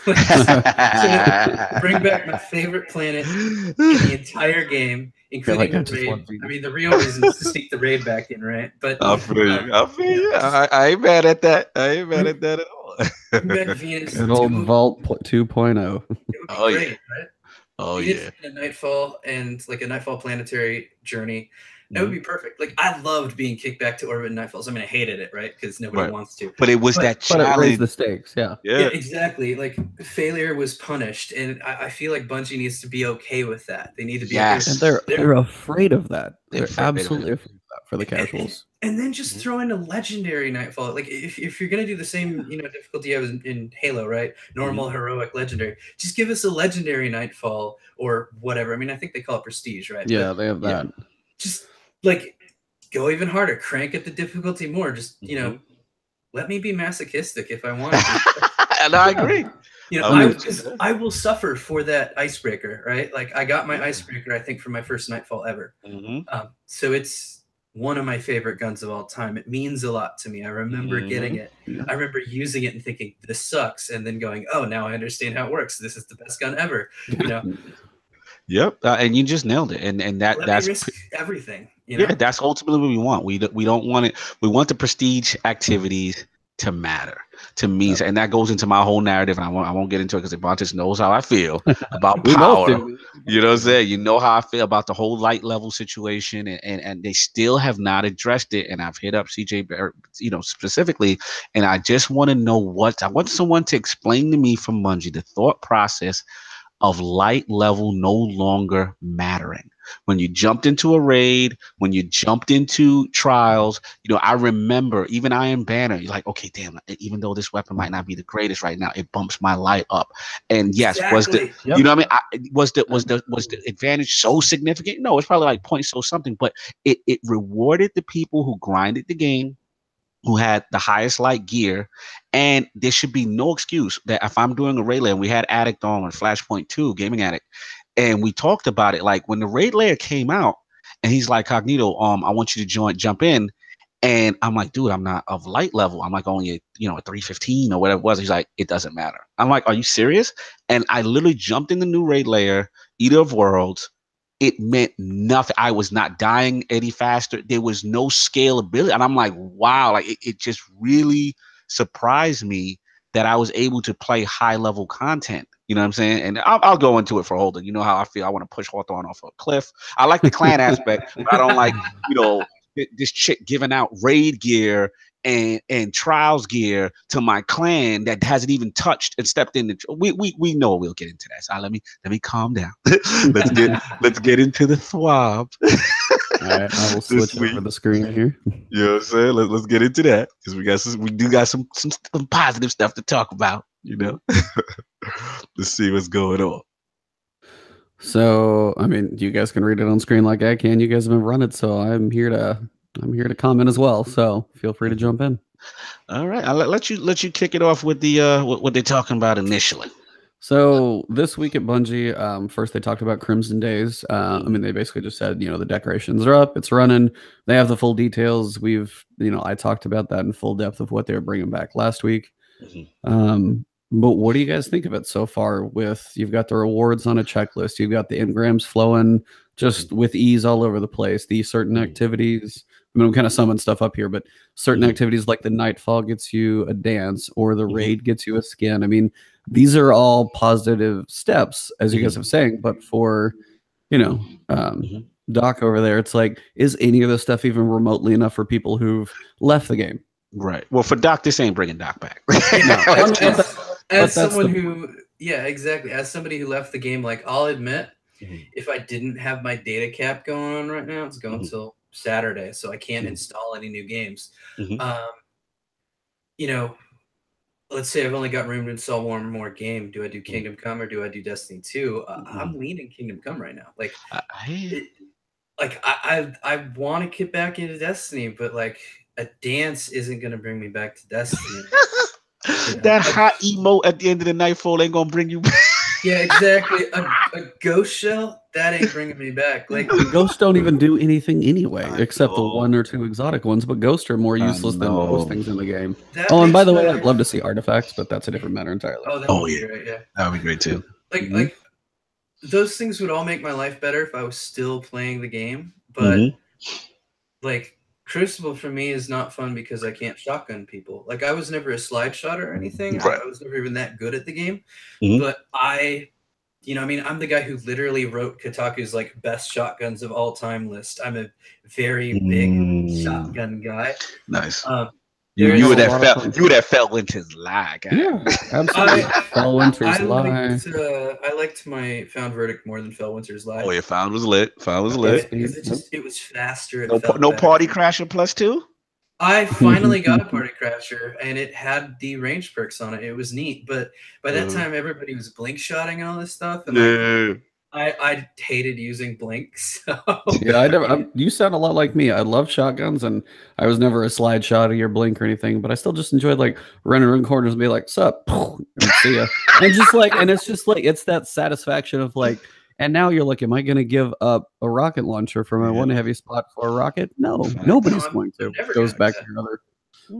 So bring back my favorite planet in the entire game, including the raid. I mean, the real reason is to sneak the raid back in, right? But I feel you. I ain't mad at that. I ain't mad at that at all. Bring back Venus. Good old Vault 2.0. It would be great, right? Oh Venus in a Nightfall and like a Nightfall planetary journey. That would be perfect. Like, I loved being kicked back to orbit in Nightfalls. I mean, I hated it, right? Because nobody wants to. But it was that challenge. But it raised the stakes, yeah, exactly. Like, failure was punished, and I feel like Bungie needs to be okay with that. They need to be. And they're afraid of that. They're absolutely afraid of that for the casuals. And then just throw in a legendary Nightfall. Like, if you're gonna do the same, difficulty you have in Halo, right? Normal, heroic, legendary. Just give us a legendary Nightfall or whatever. I mean, I think they call it Prestige, right? Yeah, they have that. Just like go even harder, crank up the difficulty more. Just let me be masochistic if I want to. And I agree. I will suffer for that icebreaker, right? Like I got my icebreaker, I think, for my first Nightfall ever. So it's one of my favorite guns of all time. It means a lot to me. I remember getting it. I remember using it and thinking this sucks, and then going, oh, now I understand how it works. This is the best gun ever. Yep, and you just nailed it, and that's risk everything. Yeah, that's ultimately what we want. We don't want it. We want the prestige activities to matter to me, and that goes into my whole narrative. And I won't get into it because Ebontis knows how I feel about power. You know what I'm saying? You know how I feel about the whole light level situation, and they still have not addressed it. And I've hit up CJ, specifically, and I just want to know I want someone to explain to me from Bungie the thought process of light level no longer mattering. When you jumped into a raid, when you jumped into trials, I remember even Iron Banner, you're like, okay, damn, even though this weapon might not be the greatest right now, it bumps my light up. And yes, was the was the advantage so significant? No, it's probably like point so something, but it rewarded the people who grinded the game, who had the highest light gear, and there should be no excuse that if I'm doing a raid layer, and we had Addict on Flashpoint 2, Gaming Addict, and we talked about it, like when the raid layer came out, and he's like, Cognito, I want you to jump in, and I'm like, dude, I'm not of light level. I'm like only a 315 or whatever it was. He's like, it doesn't matter. I'm like, are you serious? And I literally jumped in the new raid layer, Eater of Worlds. It meant nothing. I was not dying any faster. There was no scalability. And I'm like, wow, like it just really surprised me that I was able to play high level content. You know what I'm saying? And I'll go into it for Holden. You know how I feel. I want to push Hawthorne off a cliff. I like the clan aspect, but I don't like, this chick giving out raid gear and trials gear to my clan that hasn't even touched and stepped in. We know we'll get into that. So let me calm down. let's get into the TWAB. All right, I will switch over the screen here. You know what I'm saying? Let's get into that because we do got some positive stuff to talk about. Let's see what's going on. So, I mean, you guys can read it on screen like I can. You guys have been running, so I'm here to comment as well. So feel free to jump in. All right, I'll let you kick it off with the what they're talking about initially. So this week at Bungie, first they talked about Crimson Days. I mean, they basically just said, the decorations are up, it's running. They have the full details. I talked about that in full depth of what they were bringing back last week. But what do you guys think of it so far? You've got the rewards on a checklist, you've got the engrams flowing just with ease all over the place, these certain activities. mean, I'm kind of summing stuff up here, but certain activities like the Nightfall gets you a dance, or the raid gets you a skin. I mean, these are all positive steps, as you guys have saying, but for, you know, Doc over there, it's like, is any of this stuff even remotely enough for people who've left the game? Right. Well, for Doc, this ain't bringing Doc back. As someone who, yeah, exactly. As somebody who left the game, like, I'll admit, if I didn't have my data cap going on right now, it's going till Saturday, so I can't install any new games. You know, let's say I've only got room to install one more game. Do I do Kingdom Come or do I do Destiny 2? I'm leaning Kingdom Come right now. Like, I want to get back into Destiny, but like a dance isn't going to bring me back to Destiny. That hot emote at the end of the Nightfall ain't gonna bring you back. Yeah, exactly. A ghost shell, that ain't bringing me back. Like, ghosts don't even do anything anyway, except the one or two exotic ones. But ghosts are more useless than most things in the game. And by the way, I'd love to see artifacts, but that's a different matter entirely. Oh, that would be great. Yeah, that would be great too. Like those things would all make my life better if I was still playing the game. But like, Crucible for me is not fun because I can't shotgun people. Like, I was never a slide shot or anything. I was never even that good at the game. But you know, I mean, I'm the guy who literally wrote Kotaku's like best shotguns of all time list. I'm a very big shotgun guy. Nice. You would have fell into his lie, guy. Yeah, absolutely. Fellwinter's lie. I liked my Found Verdict more than Fellwinter's lie. Oh yeah, Found was lit. Found was lit. It was faster. No Party Crasher +2. I finally got a Party Crasher, and it had the range perks on it. It was neat, but by that time, everybody was blink shotting and all this stuff, and I hated using blinks. So. Yeah, you sound a lot like me. I love shotguns, and I was never a slide shot or blink or anything, but I still just enjoyed like running around corners and be like, "Sup," and see ya. And just like, and it's just like, it's that satisfaction of like, and now you're like, am I going to give up a rocket launcher for my one heavy spot for a rocket? No, nobody's going to. It goes back to another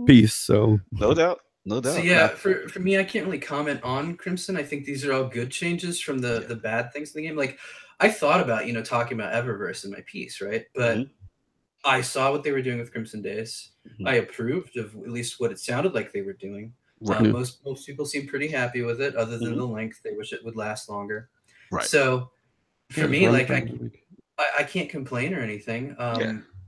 piece. So no doubt. No doubt. So yeah, for me, I can't really comment on Crimson. I think these are all good changes from the bad things in the game. Like, I thought about, you know, talking about Eververse in my piece, right? But I saw what they were doing with Crimson Days. I approved of at least what it sounded like they were doing. Most people seem pretty happy with it, other than the length. They wish it would last longer. Right. So for me, like, I can't complain or anything.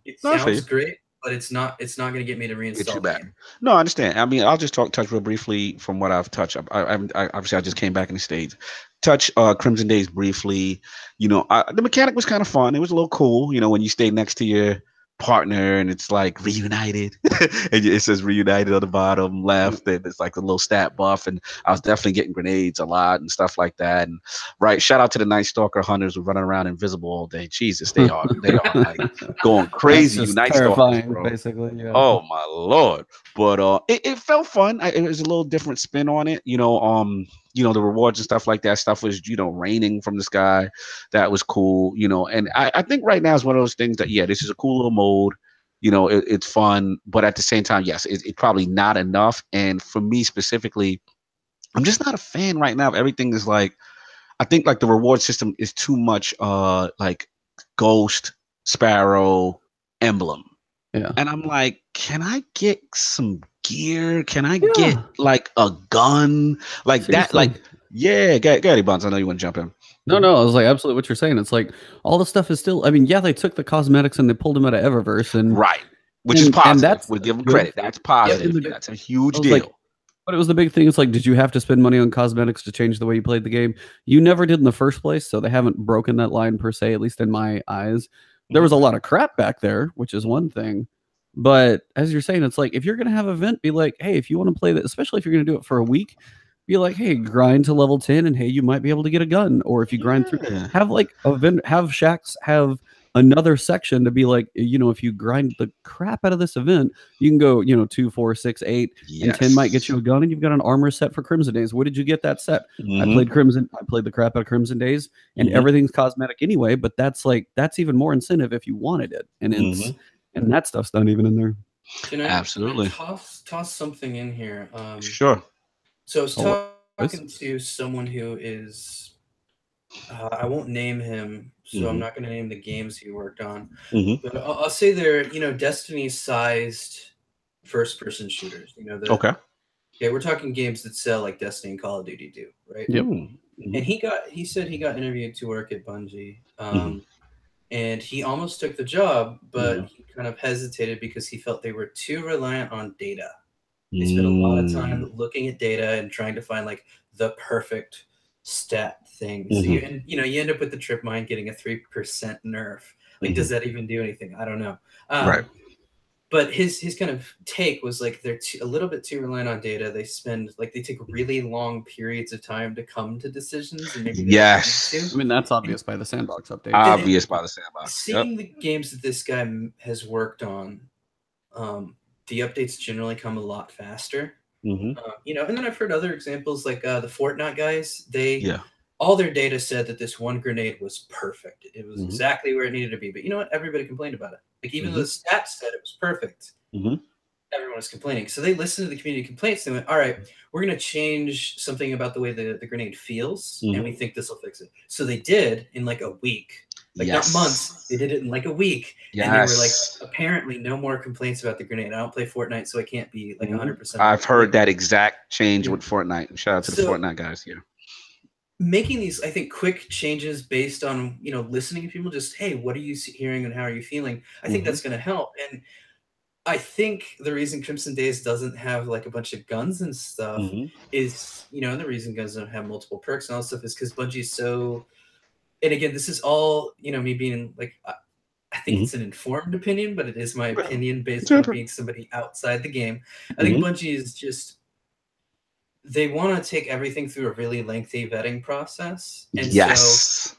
It sounds great. But it's not going to get me to reinstall the game. No, I understand. I mean, I'll just touch real briefly from what I've touched. Obviously, I just came back in the States. Touch Crimson Days briefly. You know, the mechanic was kind of fun. It was a little cool. You know, when you stay next to your partner and it's like reunited and it says reunited on the bottom left, and it's like a little stat buff, and I was definitely getting grenades a lot and stuff like that. And shout out to the Night Stalker hunters who running around invisible all day. Jesus, they are like going crazy. Night Stalkers, bro. Basically, yeah. Oh my lord. But it felt fun. It was a little different spin on it. You know, the rewards and stuff like that. Stuff was, you know, raining from the sky. That was cool, you know. And I think right now is one of those things that, yeah, this is a cool little mode. You know, it's fun. But at the same time, yes, it's probably not enough. And for me specifically, I'm just not a fan right now of everything is like, I think like the reward system is too much like Ghost, Sparrow, Emblem. Yeah. And I'm like, can I get some gear? Can I get like a gun? Like seriously. That, like, yeah, Gary Bonds, I know you want to jump in. No, I was like, absolutely what you're saying. It's like all the stuff is still, I mean, yeah, they took the cosmetics and they pulled them out of Eververse. And which is positive. We'll give them credit. That's positive. That's a huge deal. Like, but it was the big thing. It's like, did you have to spend money on cosmetics to change the way you played the game? You never did in the first place, so they haven't broken that line per se, at least in my eyes. There was a lot of crap back there, which is one thing. But as you're saying, it's like, if you're going to have an event, be like, hey, if you want to play that, especially if you're going to do it for a week, be like, hey, grind to level 10 and hey, you might be able to get a gun. Or if you grind through, have like have Shacks have another section to be like, you know, if you grind the crap out of this event, you can go, you know, 2, 4, 6, 8, and 10 might get you a gun, and you've got an armor set for Crimson Days. What did you get that set? I played the crap out of Crimson Days, and everything's cosmetic anyway, but that's even more incentive if you wanted it. And it's and that stuff's not even in there. Absolutely. Toss something in here. Sure. So I was talking to someone who is I won't name him, so I'm not going to name the games he worked on. Mm-hmm. But I'll say they're, Destiny-sized first-person shooters. Okay. Yeah, we're talking games that sell like Destiny and Call of Duty do, right? Yep. Mm-hmm. And he said he got interviewed to work at Bungie, and he almost took the job, but he kind of hesitated because he felt they were too reliant on data. They spent a lot of time looking at data and trying to find like the perfect stat thing. So you end up with the trip mine getting a 3% nerf. Like, does that even do anything? I don't know. Right. But his kind of take was like they're a little bit too reliant on data. They take really long periods of time to come to decisions, and maybe yes, I mean that's obvious by the sandbox update. Obvious by the sandbox. Seeing the games that this guy has worked on, the updates generally come a lot faster. And then I've heard other examples like the Fortnite guys. All their data said that this one grenade was perfect. It was exactly where it needed to be. But you know what? Everybody complained about it. Like even though the stats said it was perfect, everyone was complaining. So they listened to the community complaints. They went, all right, we're going to change something about the way the grenade feels. And we think this will fix it. So they did in like a week. Like not months. They did it in like a week. Yes. And they were like, apparently no more complaints about the grenade. I don't play Fortnite, so I can't be like 100%. I've heard that exact change with Fortnite. Shout out to the Fortnite guys here. Making these, I think, quick changes based on, listening to people, just, hey, what are you hearing and how are you feeling? I think that's going to help. And I think the reason Crimson Days doesn't have like a bunch of guns and stuff is, the reason guns don't have multiple perks and all that stuff is because Bungie's so, and again, this is all, me being like, I think it's an informed opinion, but it is my opinion based on being somebody outside the game. I think Bungie is just, they want to take everything through a really lengthy vetting process. And so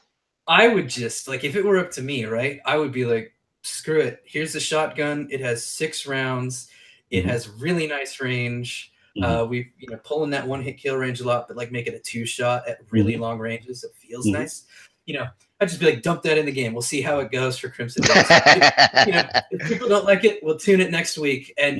I would just, like, if it were up to me, right, I would be like, screw it. Here's the shotgun. It has 6 rounds. It has really nice range. We, pulling that one hit kill range a lot, but like make it a 2-shot at really long ranges. It feels nice. I'd just be like, dump that in the game. We'll see how it goes for Crimson Days. If people don't like it, we'll tune it next week. And,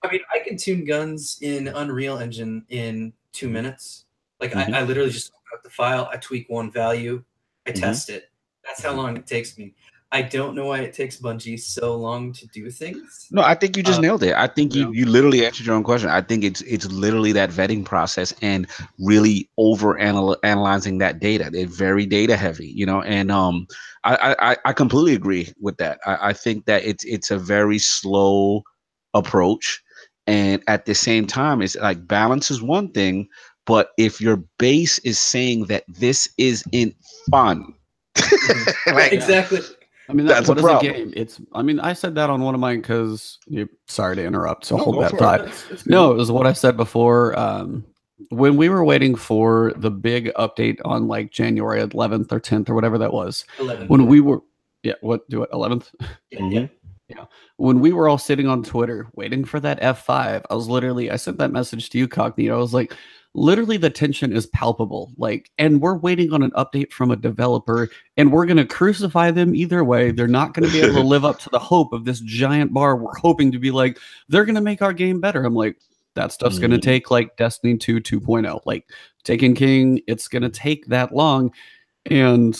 I mean, I can tune guns in Unreal Engine in 2 minutes. Like, I literally just open up the file, I tweak one value, I test it. That's how long it takes me. I don't know why it takes Bungie so long to do things. No, I think you just nailed it. I think you literally answered your own question. I think it's literally that vetting process and really over analyzing that data. They're very data heavy, and I completely agree with that. I think that it's a very slow approach. And at the same time, it's like balance is one thing, but if your base is saying that this isn't fun, exactly. I mean, that's what is a game. I said that on one of mine because sorry to interrupt. So hold that thought. No, it was what I said before. When we were waiting for the big update on like January 11th or 10th or whatever that was, 11th. When we were, 11th? Yeah. When we were all sitting on Twitter waiting for that F5, I sent that message to you, Cognito. I was like, literally the tension is palpable. Like, and we're waiting on an update from a developer and we're going to crucify them either way. They're not going to be able to live up to the hope of this giant bar. We're hoping to be like, they're going to make our game better. I'm like, that stuff's going to take like Destiny 2 2.0, like Taken King. It's going to take that long. And,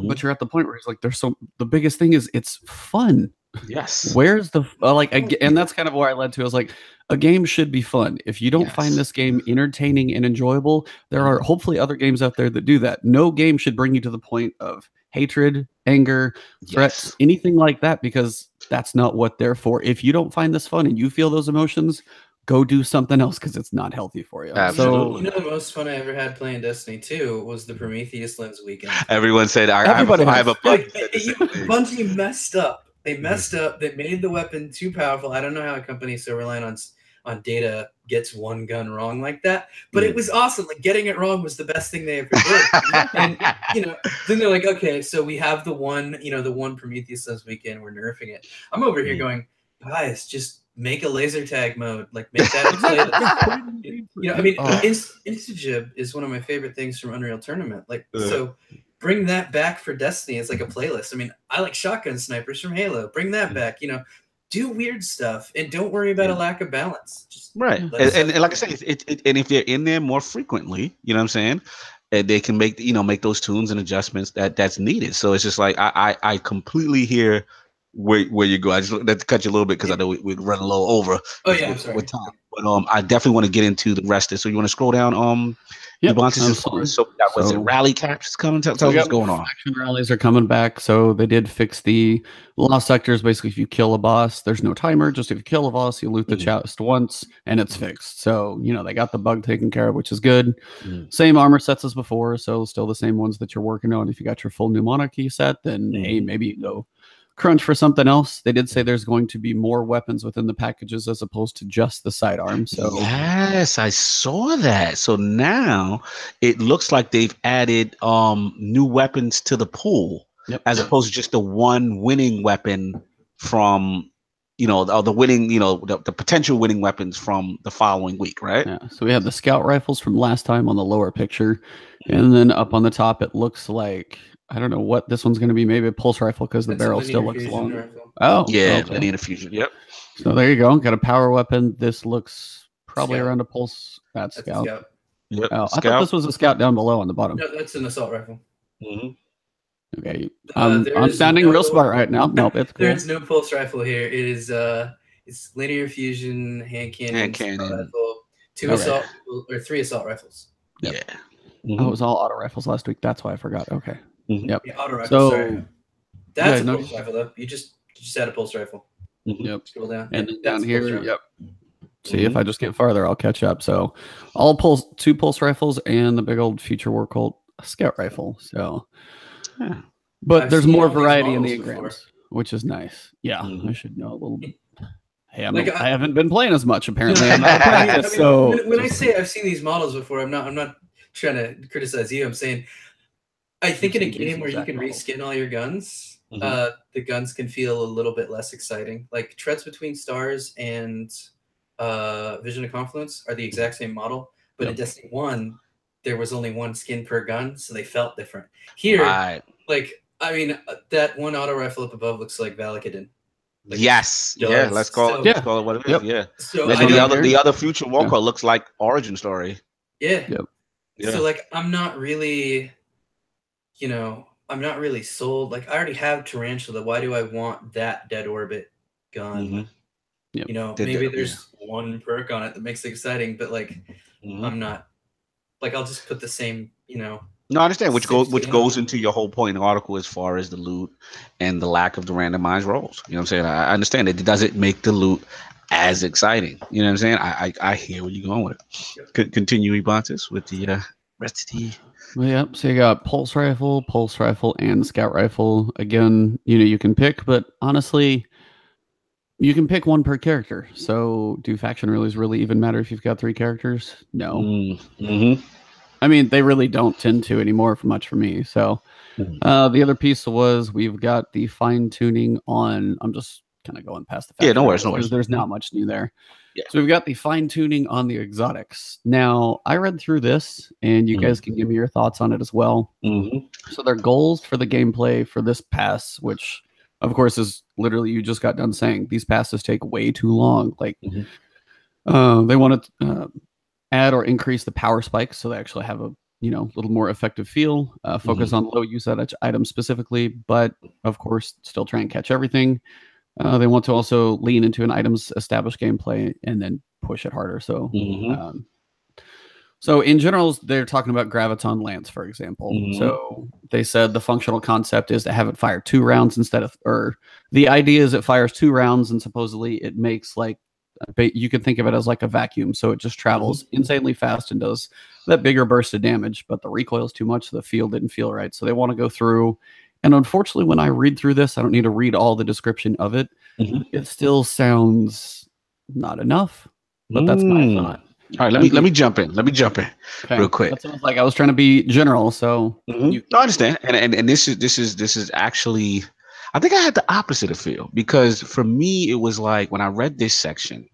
but you're at the point where it's like, the biggest thing is it's fun. Yes. Where's the and that's kind of where I led to. I was like, a game should be fun. If you don't find this game entertaining and enjoyable, there are hopefully other games out there that do that. No game should bring you to the point of hatred, anger, threats, anything like that, because that's not what they're for. If you don't find this fun and you feel those emotions, go do something else because it's not healthy for you. Absolutely. So, the most fun I ever had playing Destiny 2 was the Prometheus Lens weekend. Everyone said I have a Bungie messed up. They messed up. They made the weapon too powerful. I don't know how a company so reliant on data gets one gun wrong like that, but it was awesome. Like getting it wrong was the best thing they ever did. And then they're like, okay, so we have the one Prometheus this weekend. We're nerfing it. I'm over here going, guys, just make a laser tag mode. Like make that. Instajib is one of my favorite things from Unreal Tournament. Like so. Bring that back for Destiny. It's like a playlist. I mean, I like shotgun snipers from Halo. Bring that back. Do weird stuff and don't worry about a lack of balance. Just and like I said, and if they're in there more frequently, you know what I'm saying, and they can make make those tunes and adjustments that's needed. So it's just like I completely hear where you go. I just had to cut you a little bit because I know we'd run a little over I'm sorry. with time. But I definitely want to get into the rest of it. So you want to scroll down Yep, Ebontis as far as was it rally caps coming? Tell us what's going on. Faction rallies are coming back. So they did fix the lost sectors. Basically, if you kill a boss, there's no timer. Just if you kill a boss, you loot the chest once and it's fixed. So, they got the bug taken care of, which is good. Same armor sets as before. So still the same ones that you're working on. If you got your full new monarchy set, then hey, maybe you go crunch for something else. They did say there's going to be more weapons within the packages as opposed to just the sidearm. So yes, I saw that. So now it looks like they've added new weapons to the pool, as opposed to just the one winning weapon from the winning, the potential winning weapons from the following week, right? Yeah. So we have the scout rifles from last time on the lower picture, and then up on the top it looks like, I don't know what this one's going to be. Maybe a pulse rifle because the barrel still looks long. Rifle. Oh, yeah, linear fusion. Yep. So there you go. Got a power weapon. This looks probably around a pulse. That's scout. Yep. Oh, I thought this was a scout down below on the bottom. No, that's an assault rifle. Okay, I'm sounding real smart right now. Nope, it's cool. There's no pulse rifle here. It is it's linear fusion, hand cannon, rifle, assault or 3 assault rifles. Yeah. Oh, it was all auto rifles last week. That's why I forgot. Okay. Yep. Yeah, auto rifle. So sorry. That's a pulse rifle though. You just add a pulse rifle. Yep. Scroll down. And then down here. Yep. See if I just get farther, I'll catch up. So all 2 pulse rifles and the big old future war cult scout rifle. So, but there's more variety in the engrams, which is nice. Yeah, I should know a little bit. Hey, I haven't been playing as much apparently. I'm out of practice. When I say I've seen these models before, I'm not trying to criticize you. I'm saying I think in a game where you can reskin all your guns, the guns can feel a little bit less exciting. Like Treads Between Stars and Vision of Confluence are the exact same model, but in Destiny 1, there was only 1 skin per gun, so they felt different. Here, that one auto rifle up above looks like Valakadin. Like let's call it what it is. Yeah. So the other future walker looks like Origin Story. Yeah. So like I'm not really sold. Like I already have Tarantula. Why do I want that Dead Orbit gun? Maybe there's 1 perk on it that makes it exciting, but like I'm not like I'll just put the same, No, I understand, which goes into your whole point in the article as far as the loot and the lack of the randomized rolls. You know what I'm saying? I understand it doesn't make the loot as exciting. You know what I'm saying? I hear where you're going with it. Continue, Ebontis, with the rest of the... Yep. So you got pulse rifle, and scout rifle. Again, you can pick, but honestly, you can pick 1 per character. So do faction rallies really even matter if you've got 3 characters? No. I mean, they really don't tend to anymore for me. So the other piece was we've got the fine tuning on. I'm just kind of going past the fact. Yeah, no worries. There's not much new there. Yeah. So we've got the fine tuning on the exotics. Now, I read through this, and you guys can give me your thoughts on it as well. So their goals for the gameplay for this pass, which of course is literally you just got done saying these passes take way too long. Like they want to add or increase the power spikes so they actually have a little more effective feel. Focus on low usage items specifically, but of course still try and catch everything. They want to also lean into an item's established gameplay and then push it harder. So, so in general, they're talking about Graviton Lance, for example. So they said the functional concept is to have it fire 2 rounds instead of, or the idea is it fires 2 rounds and supposedly it makes like, you can think of it as like a vacuum. So it just travels insanely fast and does that bigger burst of damage, but the recoil is too much. So the feel didn't feel right. So they want to go through. And unfortunately, when I read through this, I don't need to read all the description of it. It still sounns not enough, but that's my thought. All right, let me jump in. Real quick. That sounds like I was trying to be general. So I understand, and this is actually, I think I had the opposite of feel, because for me it was like when I read this section,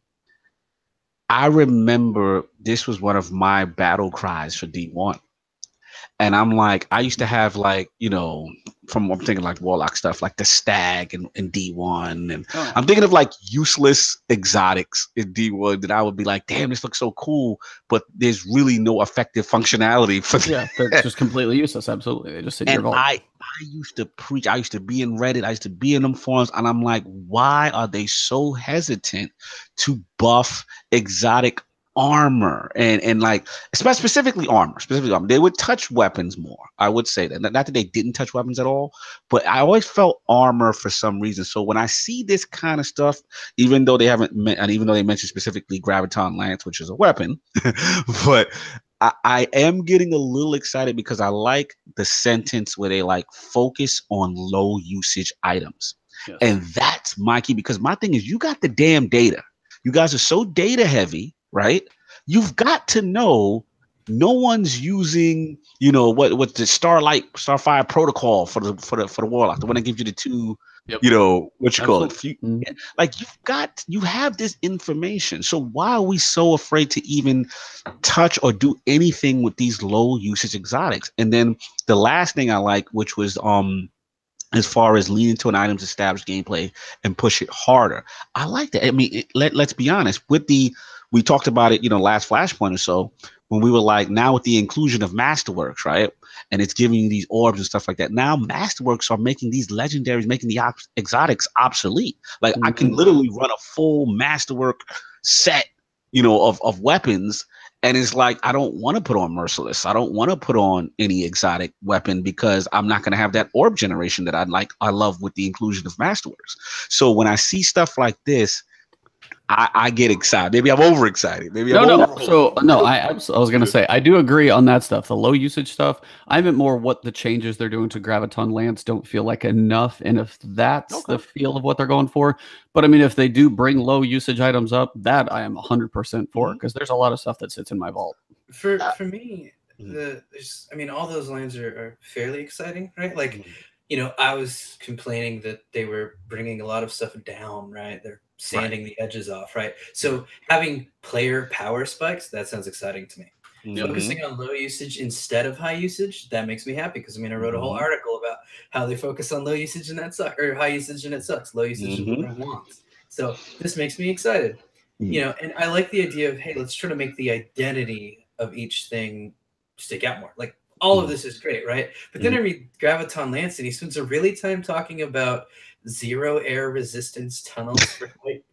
I remember this was one of my battle cries for D1. And I'm like, I used to have like, from I'm thinking like Warlock stuff, like the Stag and D1, and Oh. I'm thinking of like useless exotics in D1 that I would be like, damn, this looks so cool, but there's really no effective functionality for them. Yeah, they're just completely useless. Absolutely, they just sit in your And vault. I used to preach. I used to be in Reddit. I used to be in them forums, and I'm like, why are they so hesitant to buff exotic armor and like specifically armor? They would touch weapons more. I would say that. Not that they didn't touch weapons at all, but I always felt armor for some reason. So when I see this kind of stuff, even though they haven't, and even though they mentioned specifically Graviton Lance, which is a weapon, but I am getting a little excited because I like the sentence where they like focus on low usage items. Yes. And that's my key, because my thing is, you got the damn data. You guys are so data heavy, right? You've got to know no one's using, you know, what the Starfire protocol for the Warlock, the one that gives you the two, Yep. you know, what you call it. Mm-hmm. Like you have this information. So why are we so afraid to even touch or do anything with these low usage exotics? And then the last thing I like, which was as far as lean into an item's established gameplay and push it harder. I like that. I mean, let's be honest. We talked about it, you know, last Flashpoint or so, when we were like, now with the inclusion of Masterworks, right? And it's giving you these orbs and stuff like that. Now Masterworks are making these legendaries, making the exotics obsolete. Like I can literally run a full Masterwork set, you know, of weapons. And it's like, I don't want to put on Merciless. I don't want to put on any exotic weapon because I'm not going to have that orb generation that I love with the inclusion of Masterworks. So when I see stuff like this, I get excited. Maybe I'm overexcited. I was gonna say I do agree on that stuff. The low usage stuff. I meant more what the changes they're doing to Graviton Lance don't feel like enough, and if that's the feel of what they're going for. But I mean, if they do bring low usage items up, that I am 100% for, because there's a lot of stuff that sits in my vault. For me, all those lines are fairly exciting, right? Like, you know, I was complaining that they were bringing a lot of stuff down, right? They're sanding the edges off, right? So having player power spikes, that sounds exciting to me. Focusing on low usage instead of high usage, that makes me happy, because I mean, I wrote a whole article about how they focus on low usage and that sucks, or high usage and it sucks. Low usage is what I want. So this makes me excited, you know, and I like the idea of, hey, let's try to make the identity of each thing stick out more. Like, all of this is great, right? But then I read Graviton Lance, and he spends a really time talking about zero air resistance tunnels for like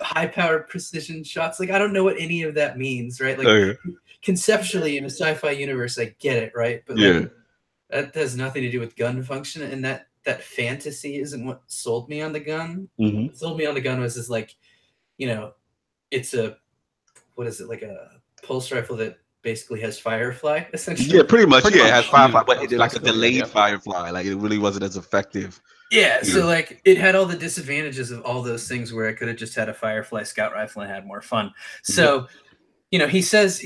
high-powered precision shots. Like, I don't know what any of that means, right? Like, conceptually in a sci-fi universe, I get it, right? But like, that has nothing to do with gun function, and that fantasy isn't what sold me on the gun. What sold me on the gun was like, you know, it's a, what is it, like a pulse rifle that basically has Firefly, essentially. Yeah, pretty much. It has Firefly, but it's like a delayed Firefly. Like, it really wasn't as effective. Yeah, so like, it had all the disadvantages of all those things where I could have just had a Firefly scout rifle and had more fun. So, you know, he says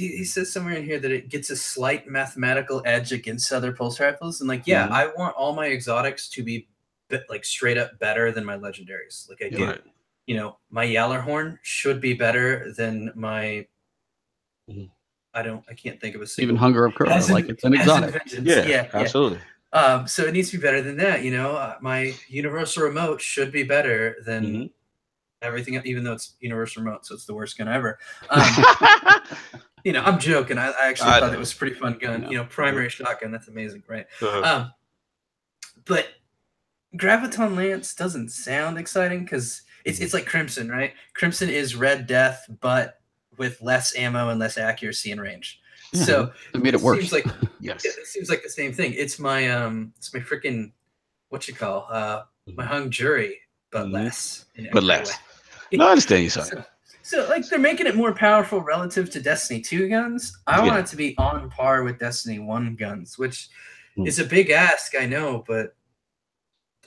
somewhere in here that it gets a slight mathematical edge against other pulse rifles, and like, yeah, I want all my exotics to be like straight up better than my legendaries. Like, I do. Right. You know, my Yallarhorn should be better than my. I can't think of a single. Even Hunger of Courage, like it's an exotic. Yeah, absolutely. So it needs to be better than that. You know, my Universal Remote should be better than everything, even though it's Universal Remote, so it's the worst gun ever. You know, I'm joking. I actually thought it was a pretty fun gun. You know, primary shotgun, that's amazing, right? But Graviton Lance doesn't sound exciting because it's like Crimson, right? Crimson is Red Death, but with less ammo and less accuracy and range. So it made it worse. Seems like, it seems like the same thing. It's my freaking my hung jury, but less. But less. No, I understand you, son. So like, they're making it more powerful relative to Destiny 2 guns. I want it to be on par with Destiny 1 guns, which is a big ask, I know, but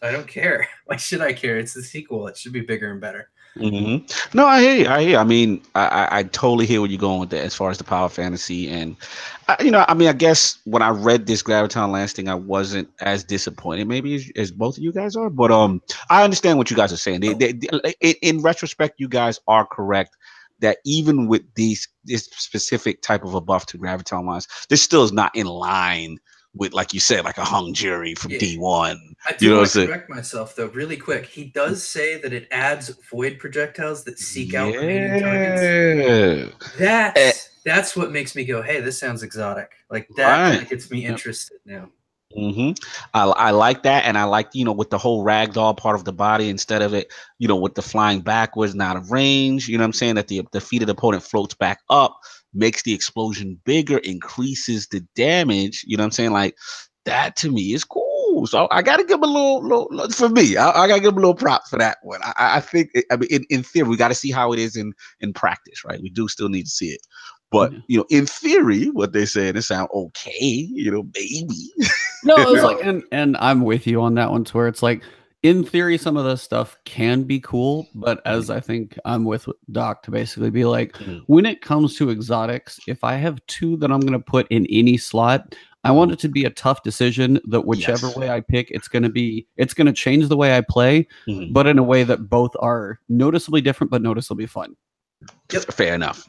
I don't care. Why should I care? It's the sequel. It should be bigger and better. No, I hear you. I mean, I totally hear where you're going with that as far as the power fantasy. And, I guess when I read this Graviton Lance thing, I wasn't as disappointed maybe as both of you guys are. But I understand what you guys are saying. In retrospect, you guys are correct that even with this specific type of a buff to Graviton Lance, this still is not in line with, like you said, like a hung jury from D1. I do want to correct myself though, really quick. He does say that it adds void projectiles that seek out remaining targets. That's what makes me go, hey, this sounds exotic. Like that kind of gets me interested now. I like that, and I like, you know, with the whole ragdoll part of the body instead of it, you know, with the flying backwards and out of range. You know what I'm saying? That the defeated opponent floats back up, makes the explosion bigger, increases the damage. You know what I'm saying? Like that to me is cool. So I gotta give him a little for me. I gotta give him a little props for that one. I think I mean in theory we got to see how it is in practice, right? We do still need to see it. But you know, in theory, what they said, it sound okay, you know, maybe. No, it was like, and I'm with you on that one, to where it's like, in theory, some of this stuff can be cool, but as I think I'm with Doc to basically be like, when it comes to exotics, if I have two that I'm gonna put in any slot, I want it to be a tough decision that whichever way I pick, it's gonna change the way I play, but in a way that both are noticeably different but noticeably fun. Fair enough.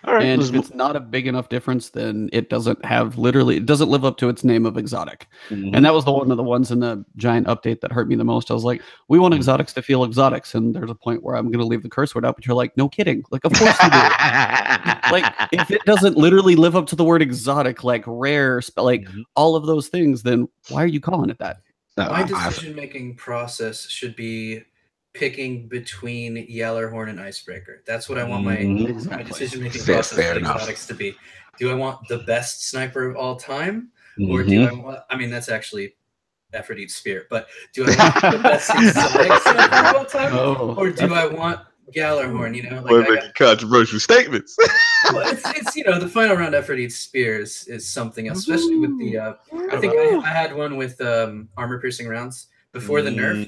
All right. And if it's not a big enough difference, then it doesn't live up to its name of exotic. And that was one of the ones in the giant update that hurt me the most. I was like, we want exotics to feel exotics. And there's a point where I'm going to leave the curse word out, but you're like, no kidding. Like, of course you do. Like, if it doesn't literally live up to the word exotic, like rare, like all of those things, then why are you calling it that? My decision-making process should be picking between Yellerhorn and Icebreaker. That's what I want my decision-making process for exotics to be. Do I want the best sniper of all time? Or do I want, I mean, that's actually Aphrodite's Spear, but do I want the best exotic sniper of all time? Or do I want Yellerhorn, you know? Like, making controversial statements. Well, it's you know, the final round Aphrodite's Spear is something else, especially with the, I think I had one with armor-piercing rounds. Before the nerf,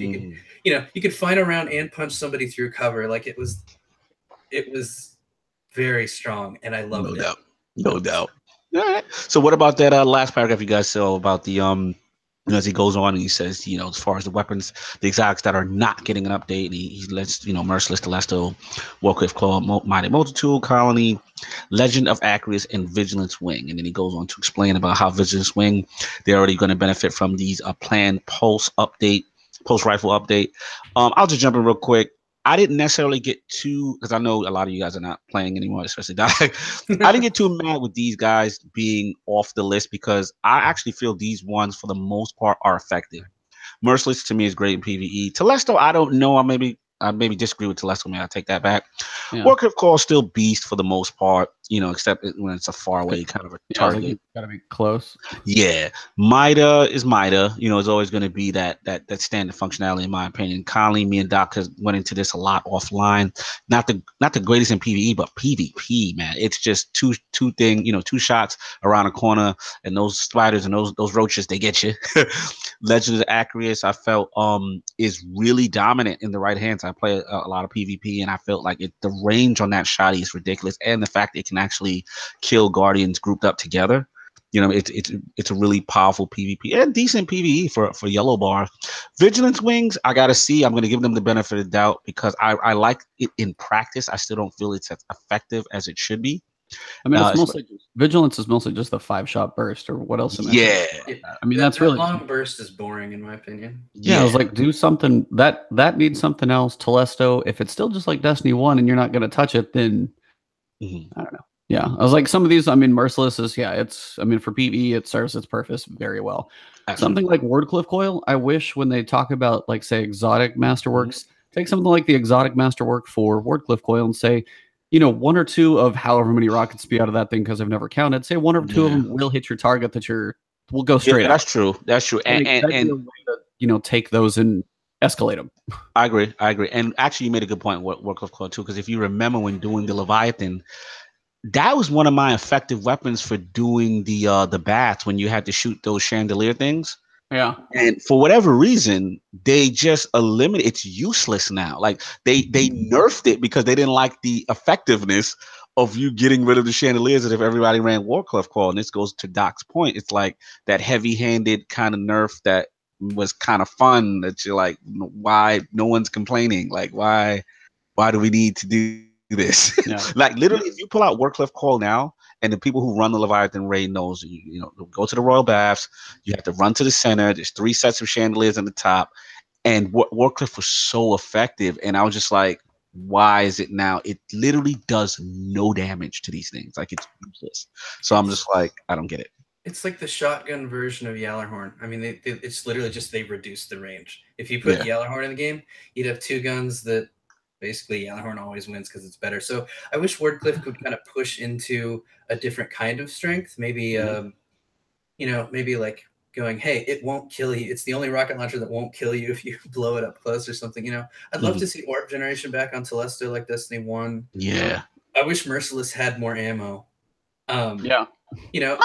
you could find a round and punch somebody through cover. Like it was very strong, and I loved it. No doubt. All right. So what about that last paragraph you guys saw about the you know, as he goes on and he says, you know, as far as the weapons, the exotics that are not getting an update, he lists, you know, Merciless, Telesto, Warcliffe Claw, Mighty Multitude, Colony, Legend of Acreus, and Vigilance Wing. And then he goes on to explain about how Vigilance Wing, they're already going to benefit from these planned pulse rifle update. I'll just jump in real quick. I didn't necessarily get too, because I know a lot of you guys are not playing anymore, especially Doc. I didn't get too mad with these guys being off the list because I actually feel these ones, for the most part, are effective. Merciless to me is great in PvE. Telesto, I don't know. I maybe disagree with Telesto. Maybe I'll take that back. Warcliffe Claw is still beast for the most part, you know, except when it's a far away kind of a target. Like gotta be close. Yeah. Mida is Mida, you know, is always going to be that standard functionality in my opinion. Conley, me and Doc has went into this a lot offline. Not the greatest in PvE, but PvP, man. It's just two shots around a corner, and those spiders and those roaches, they get you. Legend of Acreus, I felt is really dominant in the right hands. I play a lot of PvP, and I felt like the range on that shotty is ridiculous, and the fact that it can actually kill guardians grouped up together. You know, it's a really powerful PvP and decent PvE for Yellow Bar. Vigilance Wings, I gotta see. I'm gonna give them the benefit of the doubt because I like it in practice. I still don't feel it's as effective as it should be. I mean, it's mostly Vigilance is mostly just a 5-shot burst, or what else? I mean, that's really long burst is boring in my opinion. Yeah, I was like, do something that needs something else. Telesto, if it's still just like Destiny 1 and you're not gonna touch it, then I don't know. Yeah, I was like, some of these, I mean, Merciless is, I mean, for PvE, it serves its purpose very well. Absolutely. Something like Wordcliff Coil, I wish when they talk about, like, say, exotic masterworks, take something like the exotic masterwork for Wordcliff Coil and say, you know, 1 or 2 of however many rockets spew out of that thing, because I've never counted, say 1 or 2 of them will hit your target that will go straight up. That's true. And a way to, you know, take those and escalate them. I agree. And actually, you made a good point with Wordcliff Coil, too, because if you remember when doing the Leviathan, that was one of my effective weapons for doing the bats when you had to shoot those chandelier things. Yeah. And for whatever reason, they just eliminate. It's useless now. Like they nerfed it because they didn't like the effectiveness of you getting rid of the chandeliers. And if everybody ran Wordcliff Coil, and this goes to Doc's point, it's like that heavy-handed kind of nerf that was kind of fun. That you're like, why no one's complaining? Like why do we need to do this? Yeah. Like literally, if you pull out Wordcliff Coil now And the people who run the Leviathan raid knows, you know, go to the royal baths. You have to run to the center. There's 3 sets of chandeliers on the top. And Warcliffe was so effective. And I was just like, why is it now? It literally does no damage to these things. Like, it's useless. So I'm just like, I don't get it. It's like the shotgun version of Yallarhorn. I mean, it's literally just they reduced the range. If you put Yallarhorn in the game, you'd have 2 guns that basically Yallarhorn always wins because it's better. So I wish Wardcliffe could kind of push into a different kind of strength. Maybe, you know, maybe like going, hey, it won't kill you. It's the only rocket launcher that won't kill you if you blow it up close or something. You know, I'd love to see Orb generation back on Telesto like Destiny 1. Yeah. I wish Merciless had more ammo. Yeah. You know,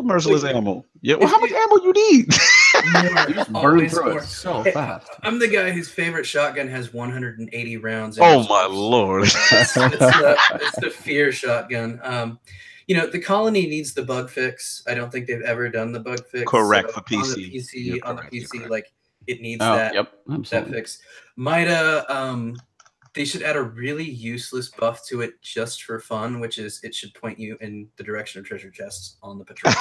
Merciless ammo. Yeah. Well, how much ammo you need? You just burn through it so fast. I'm the guy whose favorite shotgun has 180 rounds. Oh my lord! It's the fear shotgun. You know, the colony needs the bug fix. I don't think they've ever done the bug fix. Correct, so for PC. On the PC, like it needs that that fix. Mida, they should add a really useless buff to it just for fun, which is it should point you in the direction of treasure chests on the patrols.